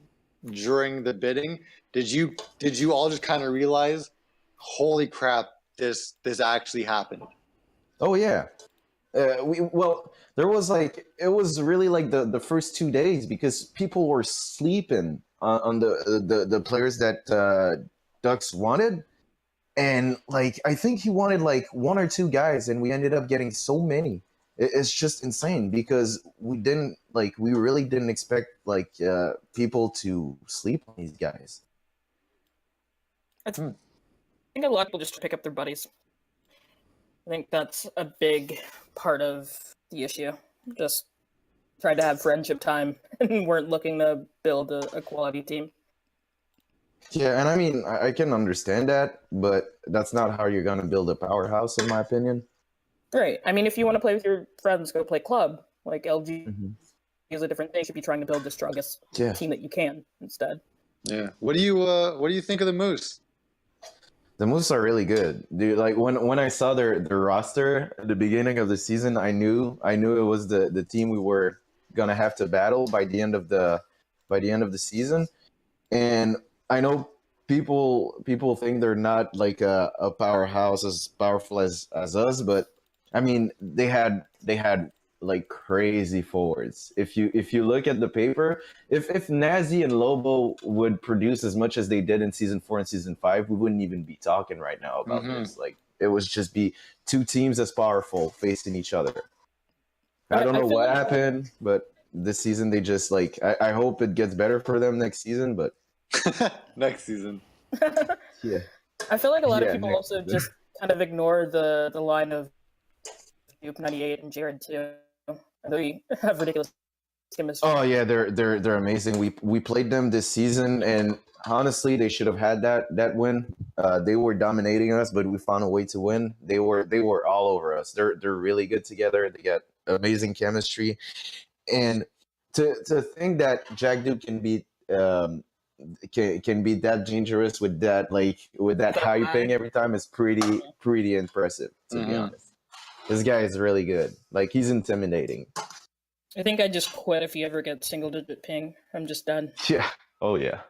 during the bidding did you all just kind of realize, holy crap, this actually happened? Oh yeah. There was it was really like the first 2 days because people were sleeping on the players that Ducks wanted, and like I think he wanted like 1 or 2 guys, and we ended up getting so many. It's just insane because we really didn't expect people to sleep on these guys. I think a lot of people just pick up their buddies. I think that's a big part of the issue. Just tried to have friendship time and weren't looking to build a quality team. Yeah, and I mean, I can understand that, but that's not how you're going to build a powerhouse, in my opinion. Right. I mean, if you want to play with your friends, go play club. Like LG is a different thing. You should be trying to build the strongest team that you can instead. Yeah. What do you think of the Moose? The Moose are really good, dude. Like when I saw their roster at the beginning of the season, I knew it was the team we were gonna have to battle by the end of the season. And I know people think they're not like a powerhouse as powerful as us, but I mean they had like crazy forwards. If you look at the paper, if Nazi and Lobo would produce as much as they did in season 4 and season 5, we wouldn't even be talking right now about Mm-hmm. this. Like it was just be two teams as powerful facing each other. I don't I know feel what like happened, but this season they just like I hope it gets better for them next season, but Next season. yeah. I feel like a lot of Yeah, people next also season. just kind of ignore the line of Duke 98 and Jared too. They have ridiculous chemistry. Oh yeah, they're amazing. We played them this season, and honestly, they should have had that win. They were dominating us, but we found a way to win. They were all over us. They're really good together. They got amazing chemistry, and to think that Jack Duke can be can be that dangerous with that hyping every time is pretty impressive, to be Mhm. honest. This guy is really good. Like he's intimidating. I think I just quit if you ever get single digit ping. I'm just done. Yeah. Oh yeah.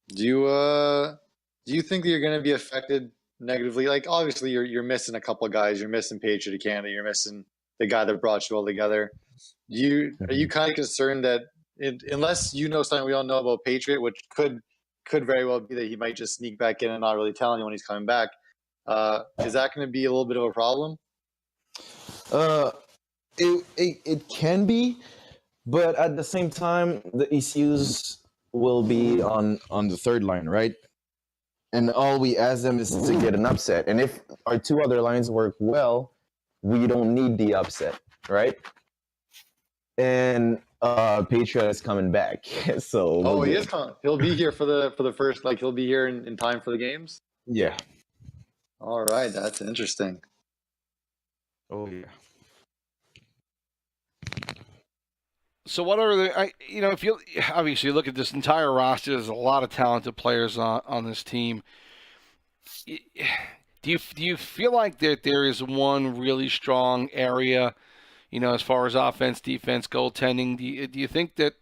Do you think that you're going to be affected negatively? Like obviously you're missing a couple of guys. You're missing Patriot Canada. You're missing the guy that brought you all together. Are you kind of concerned that unless you know something we don't know about Patriot, which could very well be that he might just sneak back in and not really tell anyone he's coming back? Is that going to be a little bit of a problem? It can be, but at the same time, the ECUs will be on the third line, right? And all we ask them is to get an upset. And if our two other lines work well, we don't need the upset, right? And Patriot is coming back, so Oh, we'll he do is it. coming. He'll be here for the first. Like he'll be here in time for the games. Yeah. All right, that's interesting. Oh yeah. So what are the if you obviously look at this entire roster, there's a lot of talented players on this team. Do you feel like that there is one really strong area, as far as offense, defense, goaltending? Do you think that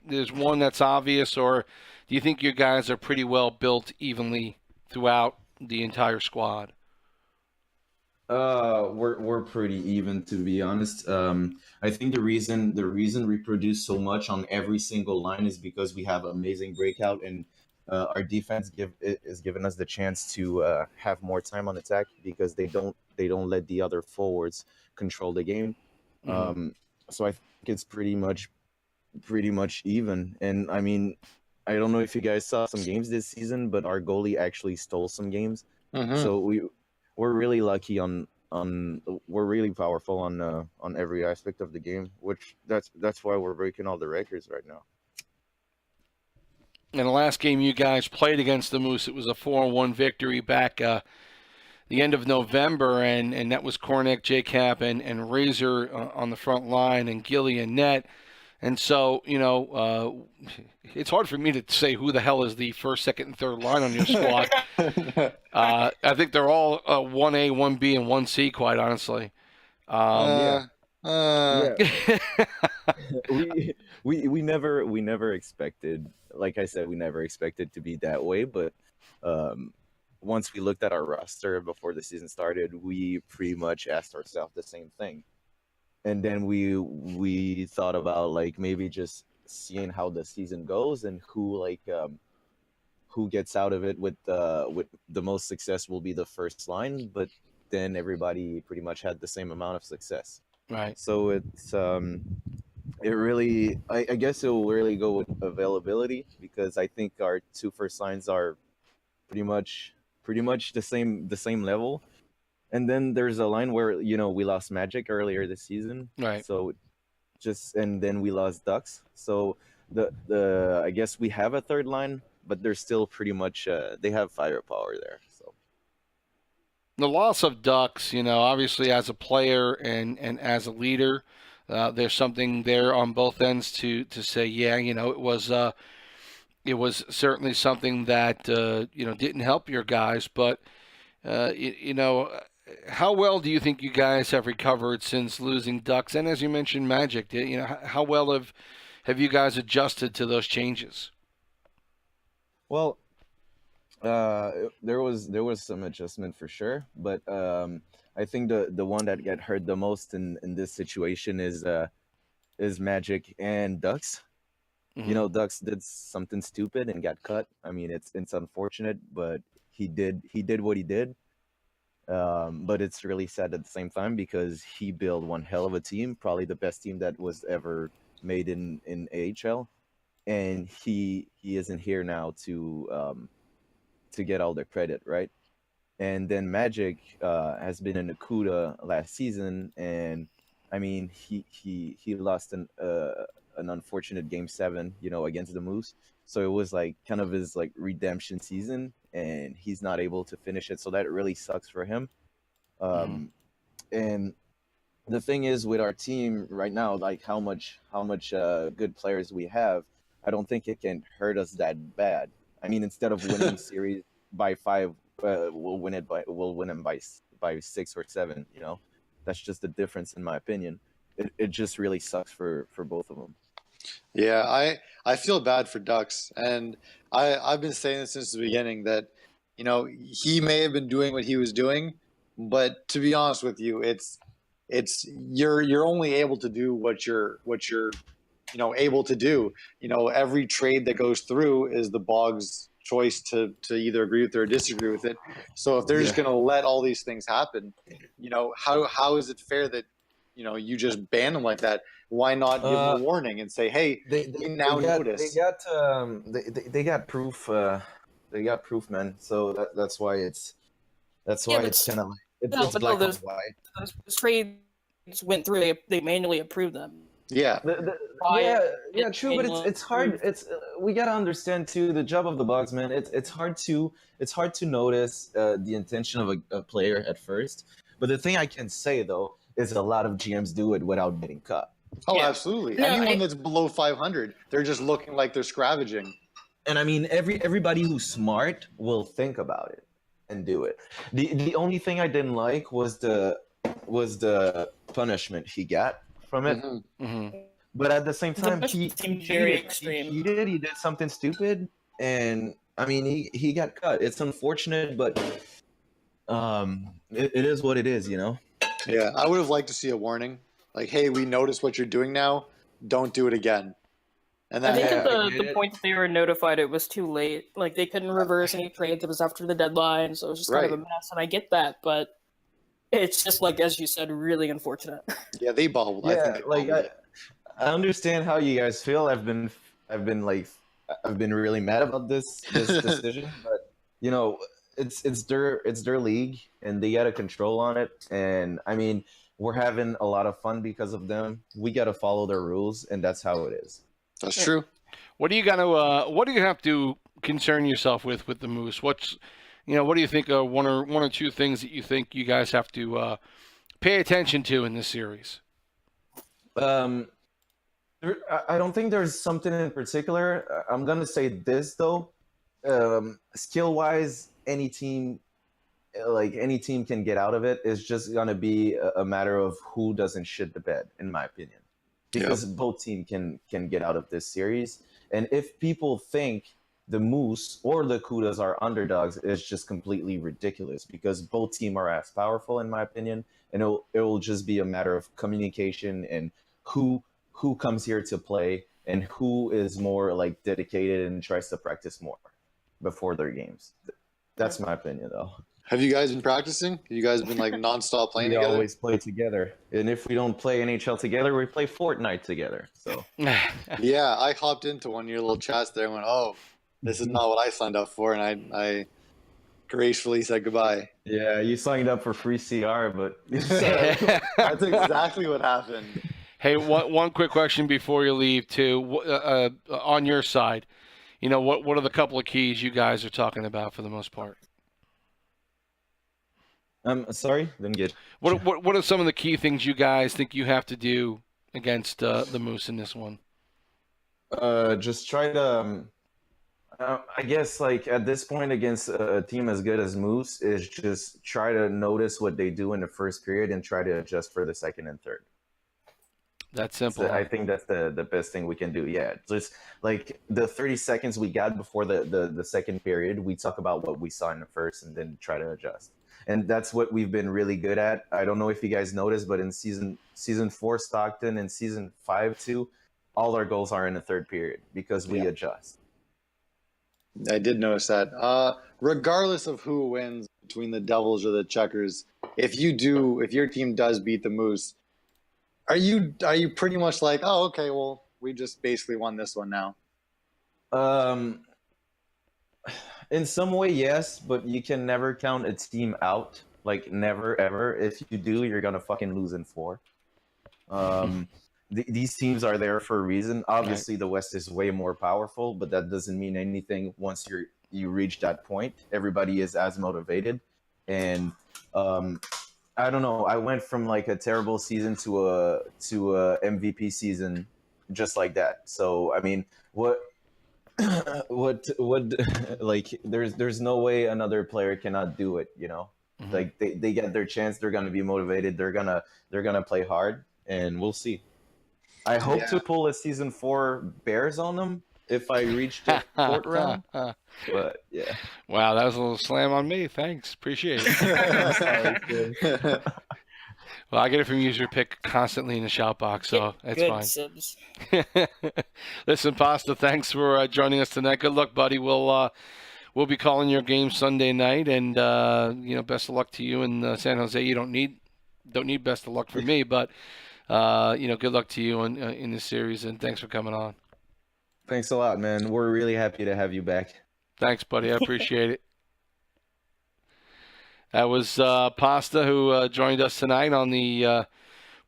there's one that's obvious, or do you think your guys are pretty well built evenly throughout the entire squad? We're pretty even, to be honest. I think the reason we produce so much on every single line is because we have amazing breakout, and our defense is giving us the chance to have more time on attack because they don't let the other forwards control the game. Um, so I think it's pretty much even. And I mean, I don't know if you guys saw some games this season, but our goalie actually stole some games. Mm-hmm. So we're really lucky on we're really powerful on every aspect of the game, which that's why we're breaking all the records right now. In the last game you guys played against the Moose, it was a 4-1 victory back the end of November, and that was Kornick, JCap, and Razor on the front line, and Gilly and Net. And so, it's hard for me to say who the hell is the first, second, and third line on your squad. I think they're all 1A, 1B, and 1C, quite honestly. Yeah. Uh, We never expected, like I said, we never expected to be that way, but once we looked at our roster before the season started, we pretty much asked ourselves the same thing. And then we thought about like maybe just seeing how the season goes and who gets out of it with the most success will be the first line, but then everybody pretty much had the same amount of success. Right. So it really, I guess it will really go with availability, because I think our two first lines are pretty much the same level. And then there's a line where we lost Magic earlier this season, Right. so and then we lost Ducks. So the I guess we have a third line, but they're still pretty much they have firepower there. So The loss of Ducks, obviously as a player and as a leader, there's something there on both ends to say, yeah, it was it was certainly something that didn't help your guys. But how well do you think you guys have recovered since losing Ducks? And as you mentioned, Magic. How well have you guys adjusted to those changes? Well, there was some adjustment for sure, but I think the one that get hurt the most in this situation is Magic and Ducks. Mm-hmm. Ducks did something stupid and got cut. I mean, it's unfortunate, but he did what he did. But it's really sad at the same time because he built one hell of a team, probably the best team that was ever made in AHL, and he isn't here now to get all the credit, right? And then Magic has been in the CUDA last season, and I mean he lost an unfortunate game 7, against the Moose. So it was like kind of his like redemption season, and he's not able to finish it. So that really sucks for him. Mm-hmm. And the thing is with our team right now, like how much good players we have, I don't think it can hurt us that bad. I mean, instead of winning series by 5, we'll win them by 6 or 7. That's just the difference in my opinion. It just really sucks for both of them. Yeah, I feel bad for Ducks, and I've been saying this since the beginning that he may have been doing what he was doing, but to be honest with you, it's you're only able to do what you're able to do. Every trade that goes through is the Bog's choice to either agree with it or disagree with it. So if they're just going to let all these things happen, how is it fair that you just ban them like that? Why not give them a warning and say, hey, we now notice? They got proof. They got proof, man. So that's why it's kind of like it's black and white. Those trades went through. They manually approved them. Yeah. True, but it's hard. We gotta understand too the job of the Bugs, man. It's hard to notice the intention of a player at first. But the thing I can say though is a lot of GMs do it without getting caught. Oh, yeah. Absolutely. No, anyone that's below 500, they're just looking like they're scavenging. And I mean, everybody who's smart will think about it and do it. The only thing I didn't like was the punishment he got from it. Mm-hmm. Mm-hmm. But at the same time, he did something stupid, and I mean, he got cut. It's unfortunate, but it is what it is, Yeah, I would have liked to see a warning, like, "Hey, we noticed what you're doing now. Don't do it again." And then, I think at the point that they were notified, it was too late. Like they couldn't reverse any trades. It was after the deadline, so it was just kind of a mess. And I get that, but it's just like, as you said, really unfortunate. Yeah, they bobbled. Yeah, I understand how you guys feel. I've been really mad about this decision, but it's their league and they got a control on it. And I mean, we're having a lot of fun because of them. We got to follow their rules, and that's how it is. That's true. What do you have to concern yourself with the Moose? What do you think are one or two things that you think you guys have to pay attention to in this series? I don't think there's something in particular. I'm gonna say this though, skill wise, any team can get out of it. It's just gonna be a matter of who doesn't shit the bed, in my opinion, because both teams can get out of this series. And if people think the Moose or the Kudas are underdogs, it's just completely ridiculous because both teams are as powerful, in my opinion. And it will just be a matter of communication and who comes here to play and who is more like dedicated and tries to practice more before their games. That's my opinion, though. Have you guys been practicing? Have you guys been like nonstop playing together? We always play together. And if we don't play NHL together, we play Fortnite together. So yeah, I hopped into one of your little chats there and went, "Oh, this is not what I signed up for," and I gracefully said goodbye. Yeah, you signed up for free CR, but that's exactly what happened. Hey, one quick question before you leave, too. On your side, what are the couple of keys you guys are talking about for the most part? Sorry, didn't get. What are some of the key things you guys think you have to do against the Moose in this one? Just try to I guess like at this point against a team as good as Moose is just try to notice what they do in the first period and try to adjust for the second and third. That's simple. So I think that's the best thing we can do. Yeah, just like the 30 seconds we got before the second period, we talk about what we saw in the first and then try to adjust. And that's what we've been really good at. I don't know if you guys noticed, but in season 4 Stockton and season 5 too, all our goals are in the third period because we adjust. I did notice that. Regardless of who wins between the Devils or the Checkers, if your team does beat the Moose, are you pretty much like, oh, okay, well, we just basically won this one now? In some way, yes, but you can never count a team out. Like never ever. If you do, you're gonna fucking lose in 4. These teams are there for a reason. Obviously, the West is way more powerful, but that doesn't mean anything once you reach that point. Everybody is as motivated, and I don't know. I went from like a terrible season to a MVP season, just like that. So I mean, what like there's no way another player cannot do it. You know, like they get their chance. They're gonna be motivated. They're gonna play hard, and we'll see. I hope to pull a season 4 Bears on them if I reach the 4th round. But yeah. Wow, that was a little slam on me. Thanks. Appreciate it. Well, I get it from user pick constantly in the shout box, so that's Good fine. Sibs. Listen, Pasta, thanks for joining us tonight. Good luck, buddy. We'll be calling your game Sunday night, and best of luck to you in San Jose. You don't need best of luck for me, but good luck to you in this series, and thanks for coming on. Thanks a lot, man. We're really happy to have you back. Thanks, buddy. I appreciate it. That was Pasta who joined us tonight on the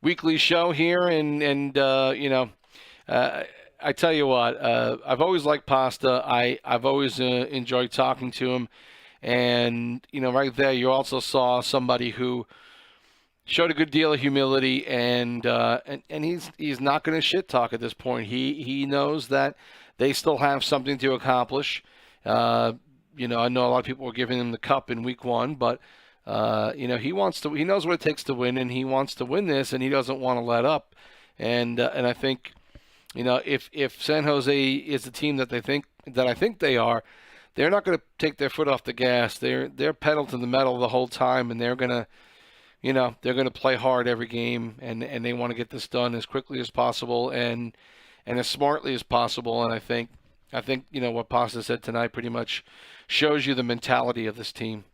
weekly show here, and I tell you what, I've always liked Pasta. I've always enjoyed talking to him, and right there, you also saw somebody who showed a good deal of humility, and he's not going to shit talk at this point. He knows that they still have something to accomplish. I know a lot of people were giving him the cup in week 1, but he knows what it takes to win, and he wants to win this, and he doesn't want to let up. And I think, if San Jose is the team that I think they are, they're not going to take their foot off the gas. They're pedal to the metal the whole time, and they're going to. They're going to play hard every game, and they want to get this done as quickly as possible and as smartly as possible. And I think what Pasta said tonight pretty much shows you the mentality of this team.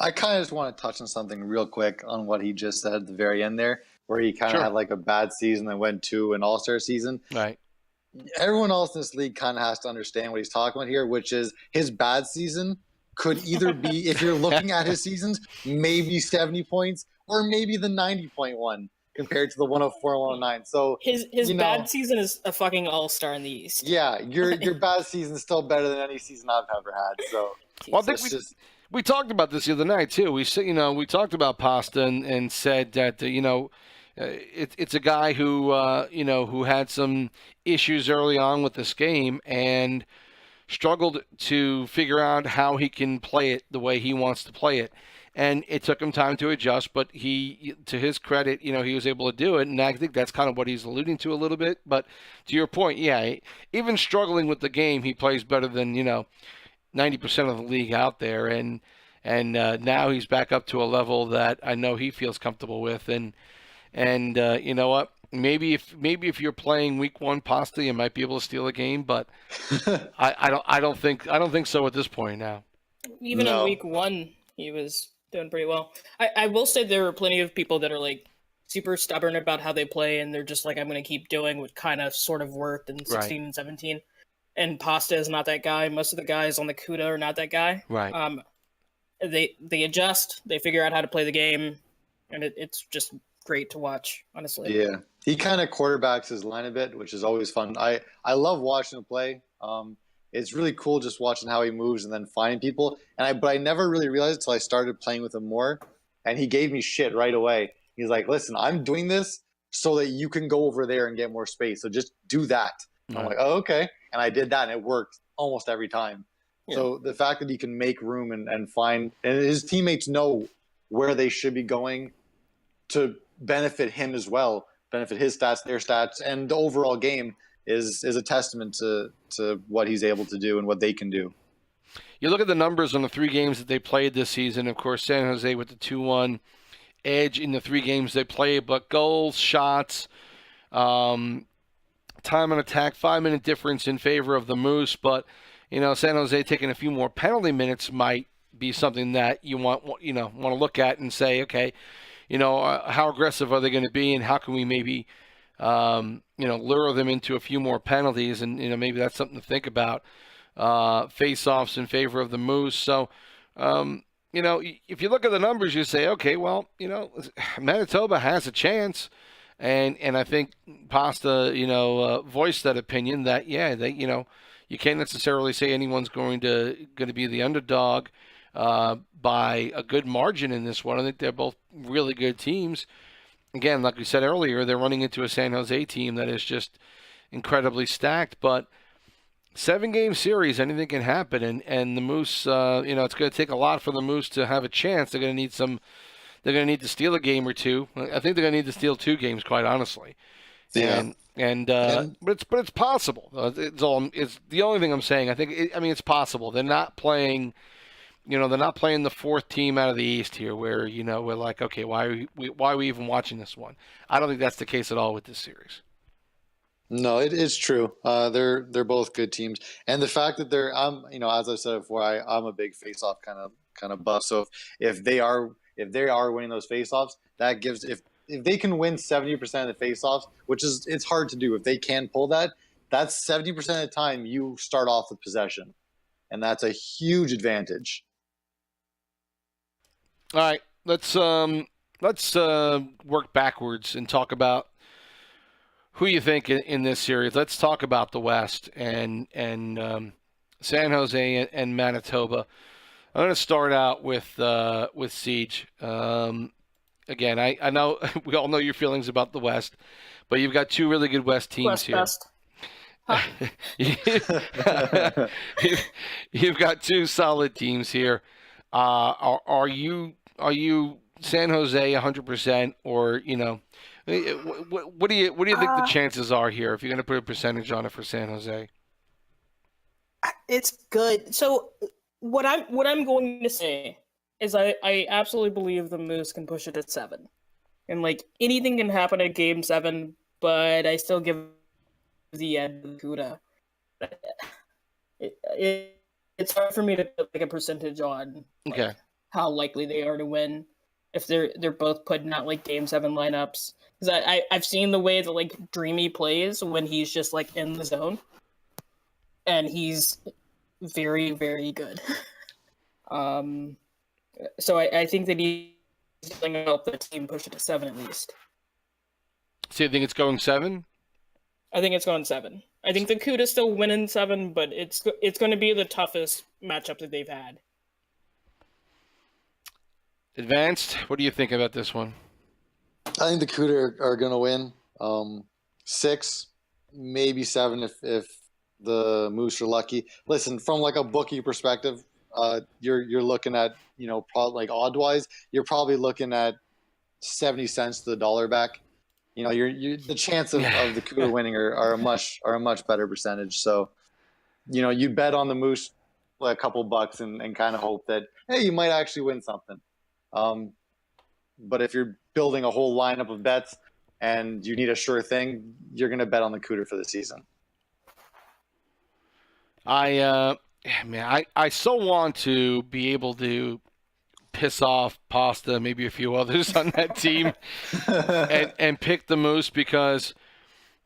I kind of just want to touch on something real quick on what he just said at the very end there, where he kind of had like a bad season and went to an all-star season. Right. Everyone else in this league kind of has to understand what he's talking about here, which is his bad season could either be, if you're looking at his seasons, maybe 70 points or maybe the 90.1 compared to the 104 and 109. So his bad season is a fucking all-star in the East. Yeah, your bad season is still better than any season I've ever had. So well, I think we talked about this the other night too. We said we talked about Pasta and said that it's a guy who who had some issues early on with this game and struggled to figure out how he can play it the way he wants to play it. And it took him time to adjust, but he, to his credit, he was able to do it. And I think that's kind of what he's alluding to a little bit. But to your point, yeah, even struggling with the game, he plays better than, 90% of the league out there. And now he's back up to a level that I know he feels comfortable with. And you know what? Maybe if you're playing week 1 Pasta, you might be able to steal a game, but I don't think so at this point now. Even in week 1, he was doing pretty well. I will say there are plenty of people that are like super stubborn about how they play, and they're just like, I'm going to keep doing what kind of sort of worked in 16 and 17. And Pasta is not that guy. Most of the guys on the CUDA are not that guy. Right. They adjust, they figure out how to play the game, and it's just great to watch, honestly. Yeah, he kind of quarterbacks his line a bit, which is always fun. I love watching him play. It's really cool just watching how he moves and then finding people. But I never really realized until I started playing with him more, and he gave me shit right away. He's like, "Listen, I'm doing this so that you can go over there and get more space. So just do that." Right. I'm like, "Oh, okay," and I did that, and it worked almost every time. Yeah. So the fact that he can make room and find, and his teammates know where they should be going to benefit him as well, benefit his stats, their stats, and the overall game is a testament to what he's able to do and what they can do. You look at the numbers on the 3 games that they played this season. Of course, San Jose with the 2-1 edge in the 3 games they played, but goals, shots, time on attack, 5-minute difference in favor of the Moose. But San Jose taking a few more penalty minutes might be something that you want to look at and say, okay, how aggressive are they going to be, and how can we maybe lure them into a few more penalties, and maybe that's something to think about. Face-offs in favor of the Moose. So, if you look at the numbers, you say, okay, well, Manitoba has a chance, and I think Pasta, voiced that opinion that you can't necessarily say anyone's going to be the underdog by a good margin in this one. I think they're both really good teams. Again, like we said earlier, they're running into a San Jose team that is just incredibly stacked, but 7-game series, anything can happen, and the Moose, it's going to take a lot for the Moose to have a chance. They're going to need to steal a game or two. I think they're going to need to steal 2 games, quite honestly. Yeah. But it's possible. It's the only thing I'm saying. It's possible. They're not playing. They're not playing the 4th team out of the East here, where we're like, okay, why are we even watching this one? I don't think that's the case at all with this series. No, it's true. They're both good teams, and the fact that they're, as I said before, I'm a big face-off kind of buff. So if they are winning those face-offs, that gives, if they can win 70% of the face-offs, which is, it's hard to do. If they can pull that, that's 70% of the time you start off with possession, and that's a huge advantage. All right, let's work backwards and talk about who you think in this series. Let's talk about the West and San Jose and Manitoba. I'm going to start out with Ceeg. Again, I know we all know your feelings about the West, but you've got 2 really good West teams West here. best. Huh. You've got 2 solid teams here. Are you San Jose 100%, or what do you think the chances are here if you're going to put a percentage on it for San Jose? It's good. So what I'm going to say is I absolutely believe the Moose can push it at 7, and anything can happen at Game 7, but I still give the edge to Cuda. It's hard for me to put a percentage on how likely they are to win if they're both putting out Game 7 lineups. Because I've seen the way that Dreamy plays when he's just in the zone, and he's very, very good. So I think that he's going to help the team push it to 7 at least. So you think it's going 7? I think it's going 7. I think the Cuda's still winning 7, but it's going to be the toughest matchup that they've had. Advanced, what do you think about this one? I think the Cuda are going to win 6, maybe 7 if the Moose are lucky. Listen, from a bookie perspective, you're looking at probably odd-wise, you're probably looking at 70 cents to the dollar back. The chance of the Cuda winning are a much better percentage. So, you bet on the Moose a couple bucks and kind of hope that, hey, you might actually win something. But if you're building a whole lineup of bets and you need a sure thing, you're going to bet on the Cuda for the season. I so want to be able to piss off Pasta, maybe a few others on that team, and pick the Moose because,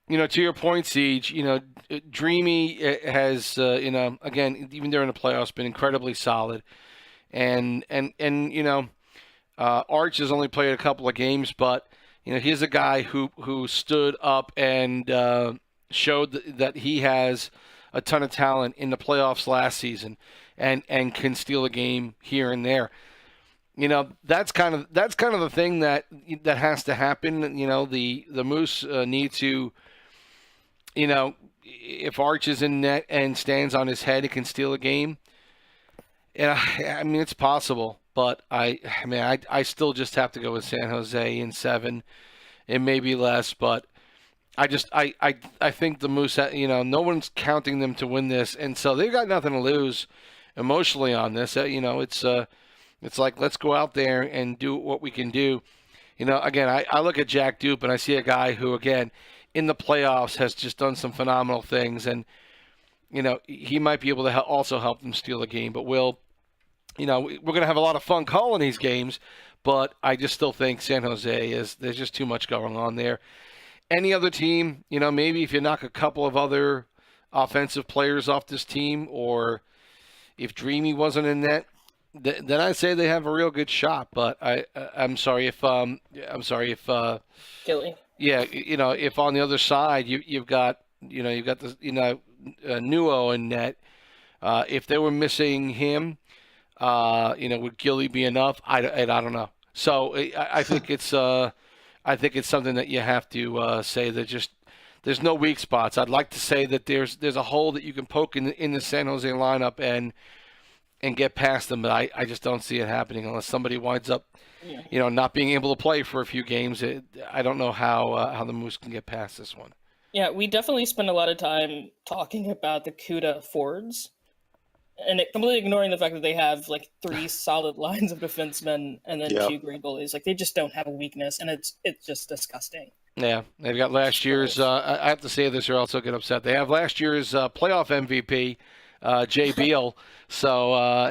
to your point, Ceeg, Dreamy has, again, even during the playoffs, been incredibly solid, and Arch has only played a couple of games, but he's a guy who stood up and showed that he has a ton of talent in the playoffs last season, and can steal a game here and there. That's kind of the thing that has to happen. The Moose need to, if Arch is in net and stands on his head, he can steal a game. Yeah, I mean it's possible, but I still just have to go with San Jose in 7. It may be less, but I think the Moose, no one's counting them to win this, and so they've got nothing to lose emotionally on this. It's like let's go out there and do what we can do. Again, I look at Jack Dupe and I see a guy who, again, in the playoffs has just done some phenomenal things, and he might be able to also help them steal a game. But we're going to have a lot of fun calling these games, but I just still think San Jose there's just too much going on there. Any other team, maybe if you knock a couple of other offensive players off this team, or if Dreamy wasn't in net, then I'd say they have a real good shot. But I'm sorry if Gilly. Yeah, if on the other side you've got the Nuo in net, if they were missing him, would Gilly be enough? I don't know. So I think it's something that you have to say that there's no weak spots. I'd like to say that there's a hole that you can poke in the San Jose lineup and get past them, but I just don't see it happening unless somebody winds up, not being able to play for a few games. I don't know how the Moose can get past this one. Yeah, we definitely spend a lot of time talking about the CUDA forwards, and completely ignoring the fact that they have like 3 solid lines of defensemen and then 2 great goalies. Like they just don't have a weakness, and it's just disgusting. Yeah, they've got last year's. I have to say this, or else I'll get upset. They have last year's playoff MVP, Jay Beal. So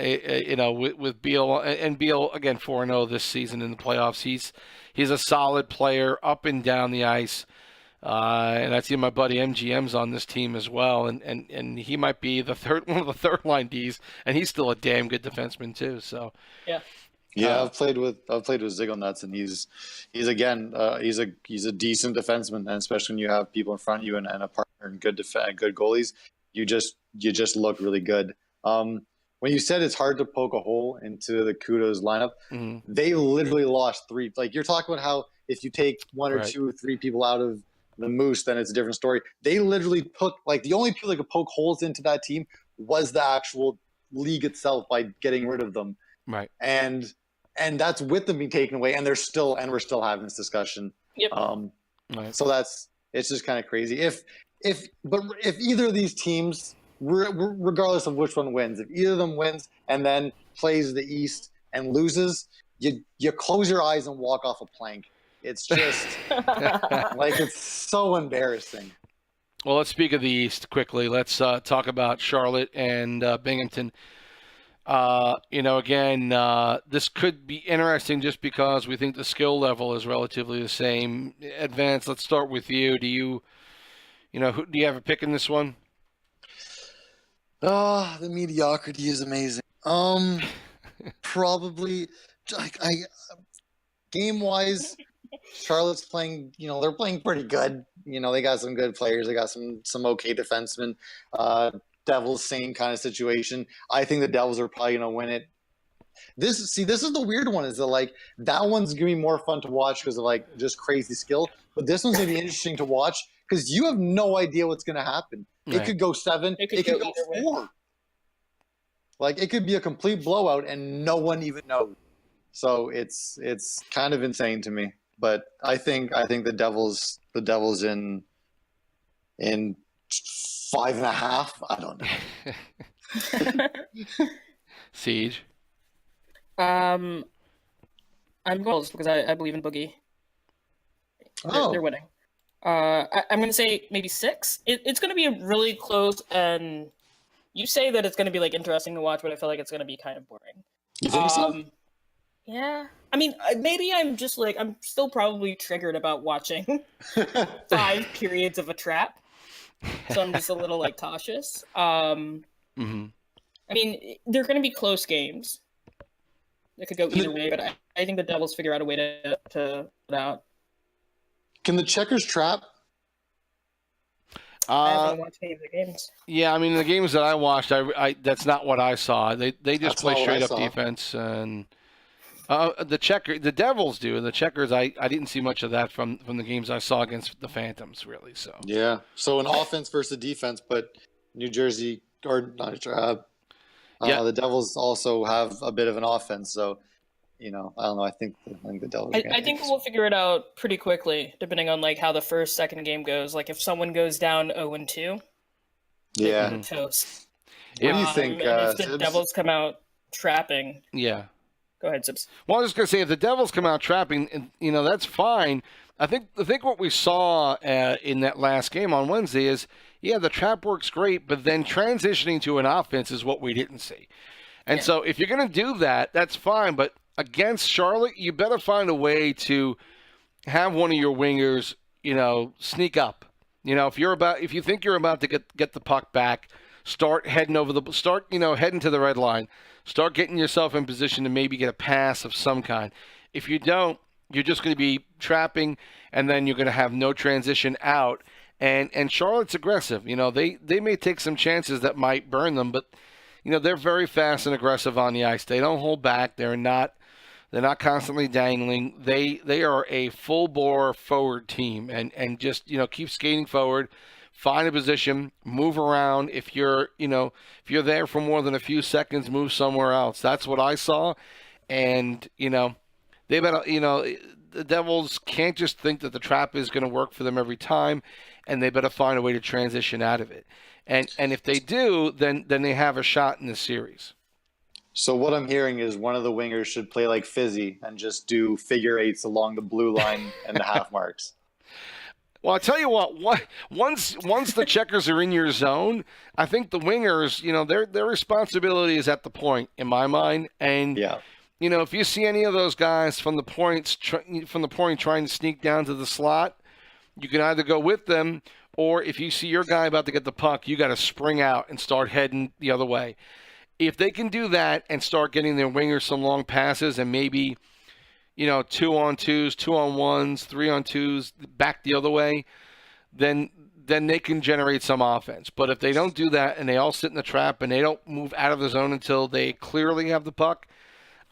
with Beal, and Beal again 4-0 this season in the playoffs. He's a solid player up and down the ice. And I see my buddy MGM's on this team as well, and he might be one of the third line Ds, and he's still a damn good defenseman too. So yeah, I've played with Ceeg on that, and he's a decent defenseman, and especially when you have people in front of you and a partner and good goalies, you just look really good. When you said it's hard to poke a hole into the Kudos lineup, they literally lost 3. Like you're talking about how if you take 1 or 2 or 3 people out of the Moose, then it's a different story. They literally the only people that could poke holes into that team was the actual league itself by getting rid of them. Right. And that's with them being taken away, and we're still having this discussion. Yep. Right. So it's just kind of crazy. If either of these teams, regardless of which one wins, if either of them wins and then plays the East and loses, you close your eyes and walk off a plank. It's just it's so embarrassing. Well, let's speak of the East quickly. Let's talk about Charlotte and Binghamton. This could be interesting just because we think the skill level is relatively the same. Advance, let's start with you. Do you have a pick in this one? Oh, the mediocrity is amazing. Probably, game-wise, Charlotte's playing, they're playing pretty good. They got some good players. They got some okay defensemen. Devils, same kind of situation. I think the Devils are probably going to win it. This is the weird one, is that that one's going to be more fun to watch because of just crazy skill. But this one's going to be interesting to watch because you have no idea what's going to happen. Right. It could go 7. It could go 4. It could be a complete blowout and no one even knows. So it's kind of insane to me. But I think the Devils in 5.5. I don't know. Siege. I'm goals because I believe in Boogie. They're winning. I'm going to say maybe 6. It's going to be really close, and you say that it's going to be interesting to watch, but I feel like it's going to be kind of boring. You think so? Yeah. I mean, maybe I'm just I'm still probably triggered about watching 5 periods of a trap, so I'm just a little cautious. I mean, they're going to be close games. It could go either way, but I think the Devils figure out a way to put out. Can the Checkers trap? I haven't watched any of the games. Yeah, I mean, the games that I watched, I that's not what I saw. They just play straight up saw. defense, and The Devils do, and the Checkers. I didn't see much of that from the games I saw against the Phantoms, really. So Yeah. So an offense versus defense, but New Jersey or not, the Devils also have a bit of an offense. So I don't know. I think the Devils. I think we'll figure it out pretty quickly, depending on like how the first, second game goes. Like if someone goes down 0-2, Yeah. toast. What do you think? And if the Sibs? Devils come out trapping, yeah. go ahead, Sibs. Well, I was just gonna say if the Devils come out trapping, that's fine. I think what we saw in that last game on Wednesday is, the trap works great, but then transitioning to an offense is what we didn't see. And so if you're gonna do that, that's fine. But against Charlotte, you better find a way to have one of your wingers, sneak up. If you think you're about to get the puck back, start heading heading to the red line. Start getting yourself in position to maybe get a pass of some kind. If you don't, you're just going to be trapping, and then you're going to have no transition out. And Charlotte's aggressive. They may take some chances that might burn them, but they're very fast and aggressive on the ice. They don't hold back. They're not constantly dangling. They are a full bore forward team, and just keep skating forward. Find a position, move around. If you're there for more than a few seconds, move somewhere else. That's what I saw, and they better. The Devils can't just think that the trap is going to work for them every time, and they better find a way to transition out of it. And if they do, then they have a shot in the series. So what I'm hearing is one of the wingers should play like Fizzy and just do figure eights along the blue line and the half marks. Well, I tell you what. Once the Checkers are in your zone, I think the wingers, their responsibility is at the point, in my mind. And if you see any of those guys from the point trying to sneak down to the slot, you can either go with them, or if you see your guy about to get the puck, you got to spring out and start heading the other way. If they can do that and start getting their wingers some long passes and maybe 2-on-2s, 2-on-1s, 3-on-2s, back the other way, then they can generate some offense. But if they don't do that and they all sit in the trap and they don't move out of the zone until they clearly have the puck,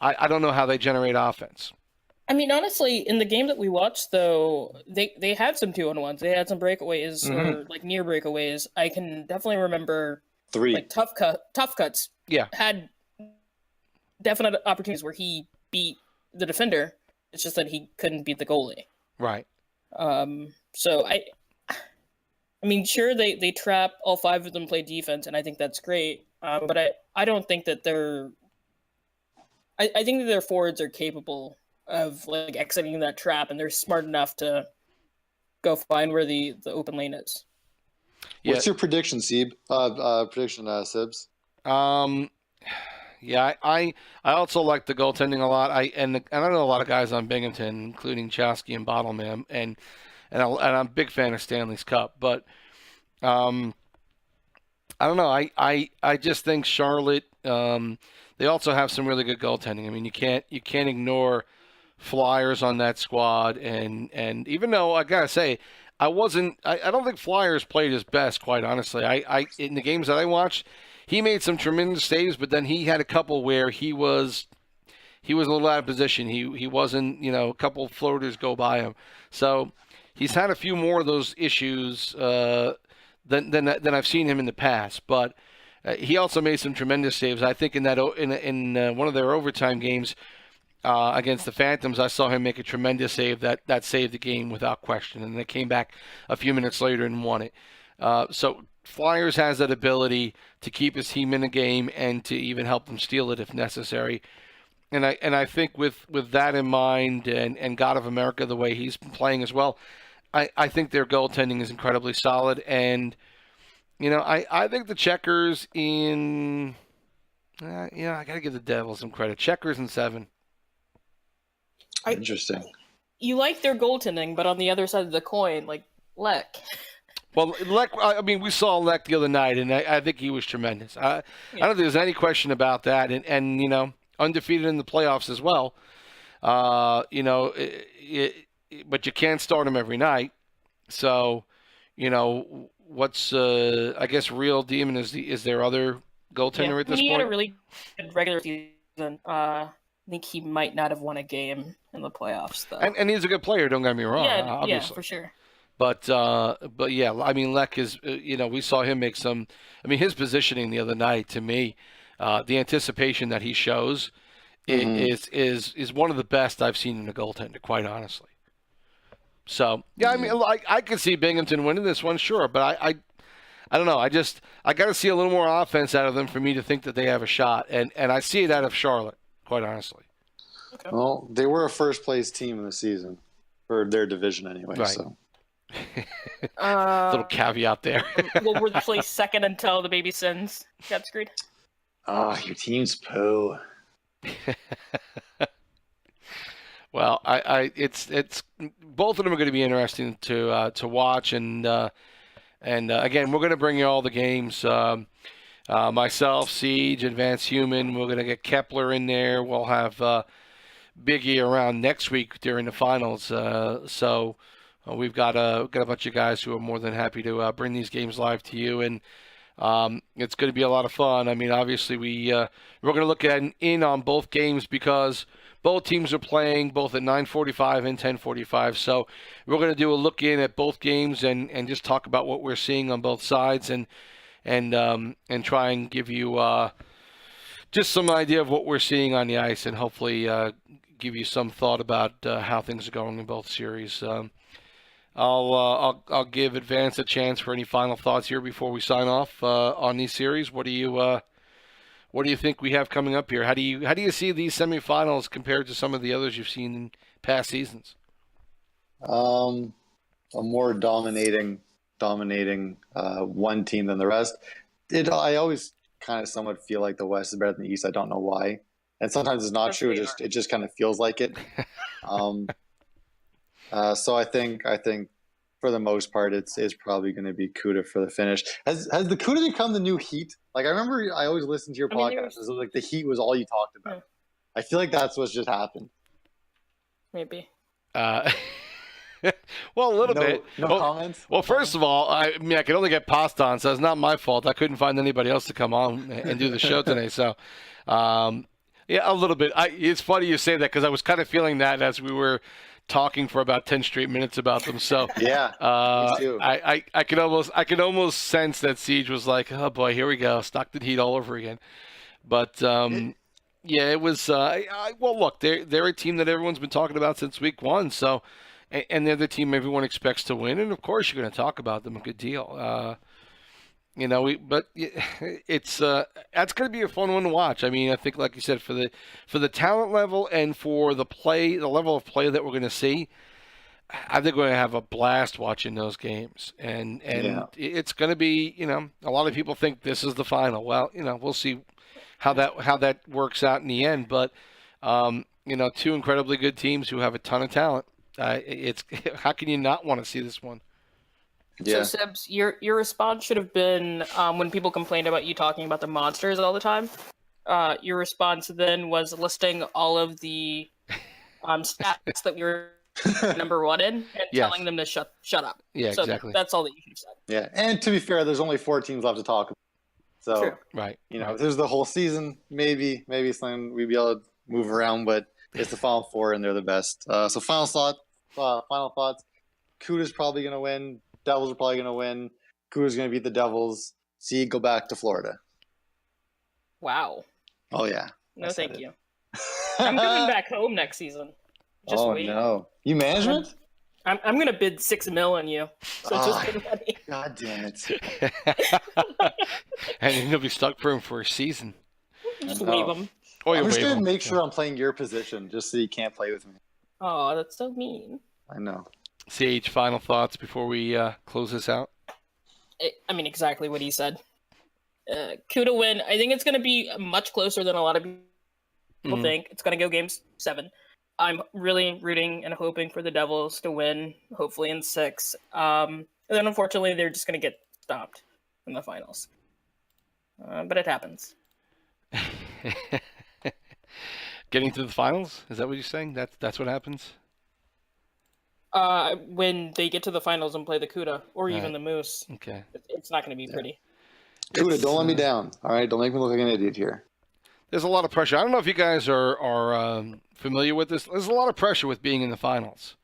I don't know how they generate offense. I mean, honestly, in the game that we watched, though, they had some 2-on-1s. They had some breakaways or like near breakaways. I can definitely remember 3 like tough cuts. Yeah, had definite opportunities where he beat the defender. It's just that he couldn't beat the goalie. Right. So I mean, sure, they trap. All 5 of them play defense, and I think that's great. But I don't think that I think that their forwards are capable of like exiting that trap, and they're smart enough to go find where the open lane is. What's your prediction, Sibs? Sibs? Yeah, I also like the goaltending a lot. I know a lot of guys on Binghamton, including Chowski and Bottleman, and I'm a big fan of Stanley's Cup. But I don't know. I just think Charlotte. They also have some really good goaltending. I mean, you can't ignore Flyers on that squad, and even though I gotta say, I don't think Flyers played his best, quite honestly. I in the games that I watched, he made some tremendous saves, but then he had a couple where he was a little out of position. He wasn't, a couple of floaters go by him. So he's had a few more of those issues than I've seen him in the past. But he also made some tremendous saves. I think in one of their overtime games against the Phantoms, I saw him make a tremendous save that saved the game without question. And they came back a few minutes later and won it. So Flyers has that ability to keep his team in the game and to even help them steal it if necessary. And I think with that in mind and God of America the way he's been playing as well, I think their goaltending is incredibly solid. And I think the Checkers I got to give the Devils some credit. Checkers in 7. Interesting. You like their goaltending, but on the other side of the coin, like Lek. Well, Lek, I mean, we saw Lek the other night, and I think he was tremendous. I don't think there's any question about that. And undefeated in the playoffs as well. But you can't start him every night. So, what's I guess Real Demon is their other goaltender at this point. He had a really good regular season. I think he might not have won a game in the playoffs, though. And he's a good player. Don't get me wrong. yeah, obviously. for sure. But yeah, I mean, Lek is, we saw him make some. I mean, his positioning the other night, to me, the anticipation that he shows is one of the best I've seen in a goaltender, quite honestly. So yeah, I mean, I could see Binghamton winning this one, sure, but I don't know. I got to see a little more offense out of them for me to think that they have a shot, and I see it out of Charlotte, quite honestly. Okay. Well, they were a first place team in the season for their division anyway. Right. So. Little caveat there. Well, we're actually second until the baby sins got screwed. Oh, your team's poo. Well, it's both of them are going to be interesting to watch, and again, we're going to bring you all the games. Myself, Ceeg, AdvancedHuman. We're going to get Kepler in there. We'll have Biggie around next week during the finals. So we've got a bunch of guys who are more than happy to bring these games live to you, and it's going to be a lot of fun. I mean, obviously we're going to look in on both games because both teams are playing both at 9:45 and 10:45. So we're going to do a look in at both games and just talk about what we're seeing on both sides and try and give you just some idea of what we're seeing on the ice and hopefully give you some thought about how things are going in both series. I'll give Advance a chance for any final thoughts here before we sign off on these series. What do you think we have coming up here? How do you see these semifinals compared to some of the others you've seen in past seasons? A more dominating one team than the rest. I always kind of somewhat feel like the West is better than the East. I don't know why, and sometimes it's not true. It just kind of feels like it. So I think for the most part, it's probably going to be CUDA for the finish. Has the CUDA become the new Heat? Like I remember, I always listened to your podcast. It was like the Heat was all you talked about. Yeah. I feel like that's what's just happened. Maybe. Well, a little bit. No comments? Well, first of all, I can only get passed on, so it's not my fault. I couldn't find anybody else to come on and do the show today. So, yeah, a little bit. It's funny you say that because I was kind of feeling that as we were talking for about 10 straight minutes about them. So yeah, me too. I could almost sense that Ceeg was like, oh boy, here we go, Stockton Heat all over again. But yeah, it was. Well, look, they're a team that everyone's been talking about since week one. So. And they're the team everyone expects to win, and of course you're going to talk about them a good deal. But it's that's going to be a fun one to watch. I mean, I think, like you said, for the talent level and for the level of play that we're going to see, I think we're going to have a blast watching those games. And it's going to be, a lot of people think this is the final. Well, we'll see how that works out in the end. But two incredibly good teams who have a ton of talent. It's how can you not want to see this one? Yeah. So, Sibs, your response should have been when people complained about you talking about the monsters all the time. Your response then was listing all of the stats that we were number one in and telling them to shut up. Yeah, so exactly. That's all that you should have said. Yeah, and to be fair, there's only 4 teams left to talk about. So, True. Right. If there's the whole season, maybe something we'd be able to move around, but it's the final 4 and they're the best. So final thoughts. CUDA's probably going to win. Devils are probably going to win. CUDA's going to beat the Devils. Ceeg, go back to Florida. Wow. Oh, yeah. No, thank you. I'm coming back home next season. Just wait. No. You management? I'm going to bid $6 million on you. So just get ready. God damn it. And then you'll be stuck for him for a season. Just wave him. I'm just going to make sure I'm playing your position just so you can't play with me. Oh, that's so mean. I know. Ceeg, final thoughts before we close this out? I mean, exactly what he said. CUDA win. I think it's going to be much closer than a lot of people think. It's going to go game 7. I'm really rooting and hoping for the Devils to win, hopefully in 6. And then, unfortunately, they're just going to get stopped in the finals. But it happens. Getting to the finals? Is that what you're saying? That's what happens? When they get to the finals and play the CUDA or even the Moose. Okay. It's not going to be pretty. CUDA, don't let me down. All right, don't make me look like an idiot here. there's a lot of pressure. I don't know if you guys are familiar with this. There's a lot of pressure with being in the finals.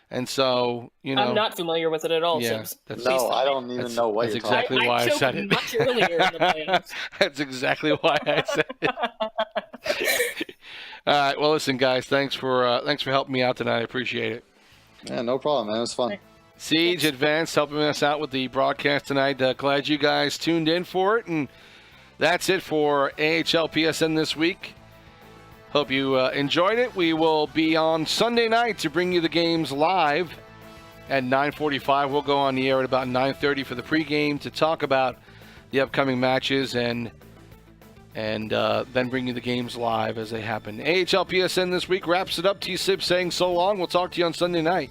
And so, I'm not familiar with it at all, yeah, Sibs. No, I don't even know what you're talking exactly why I said choked it. much earlier in the playoffs. That's exactly why I said it. All right. Well, listen, guys. Thanks for helping me out tonight. I appreciate it. Yeah, no problem, man. It was fun. Ceeg, Advanced, helping us out with the broadcast tonight. Glad you guys tuned in for it. And that's it for AHL PSN this week. Hope you enjoyed it. We will be on Sunday night to bring you the games live at 9:45. We'll go on the air at about 9:30 for the pregame to talk about the upcoming matches and then bring you the games live as they happen. AHL PSN this week wraps it up. TSibs saying so long. We'll talk to you on Sunday night.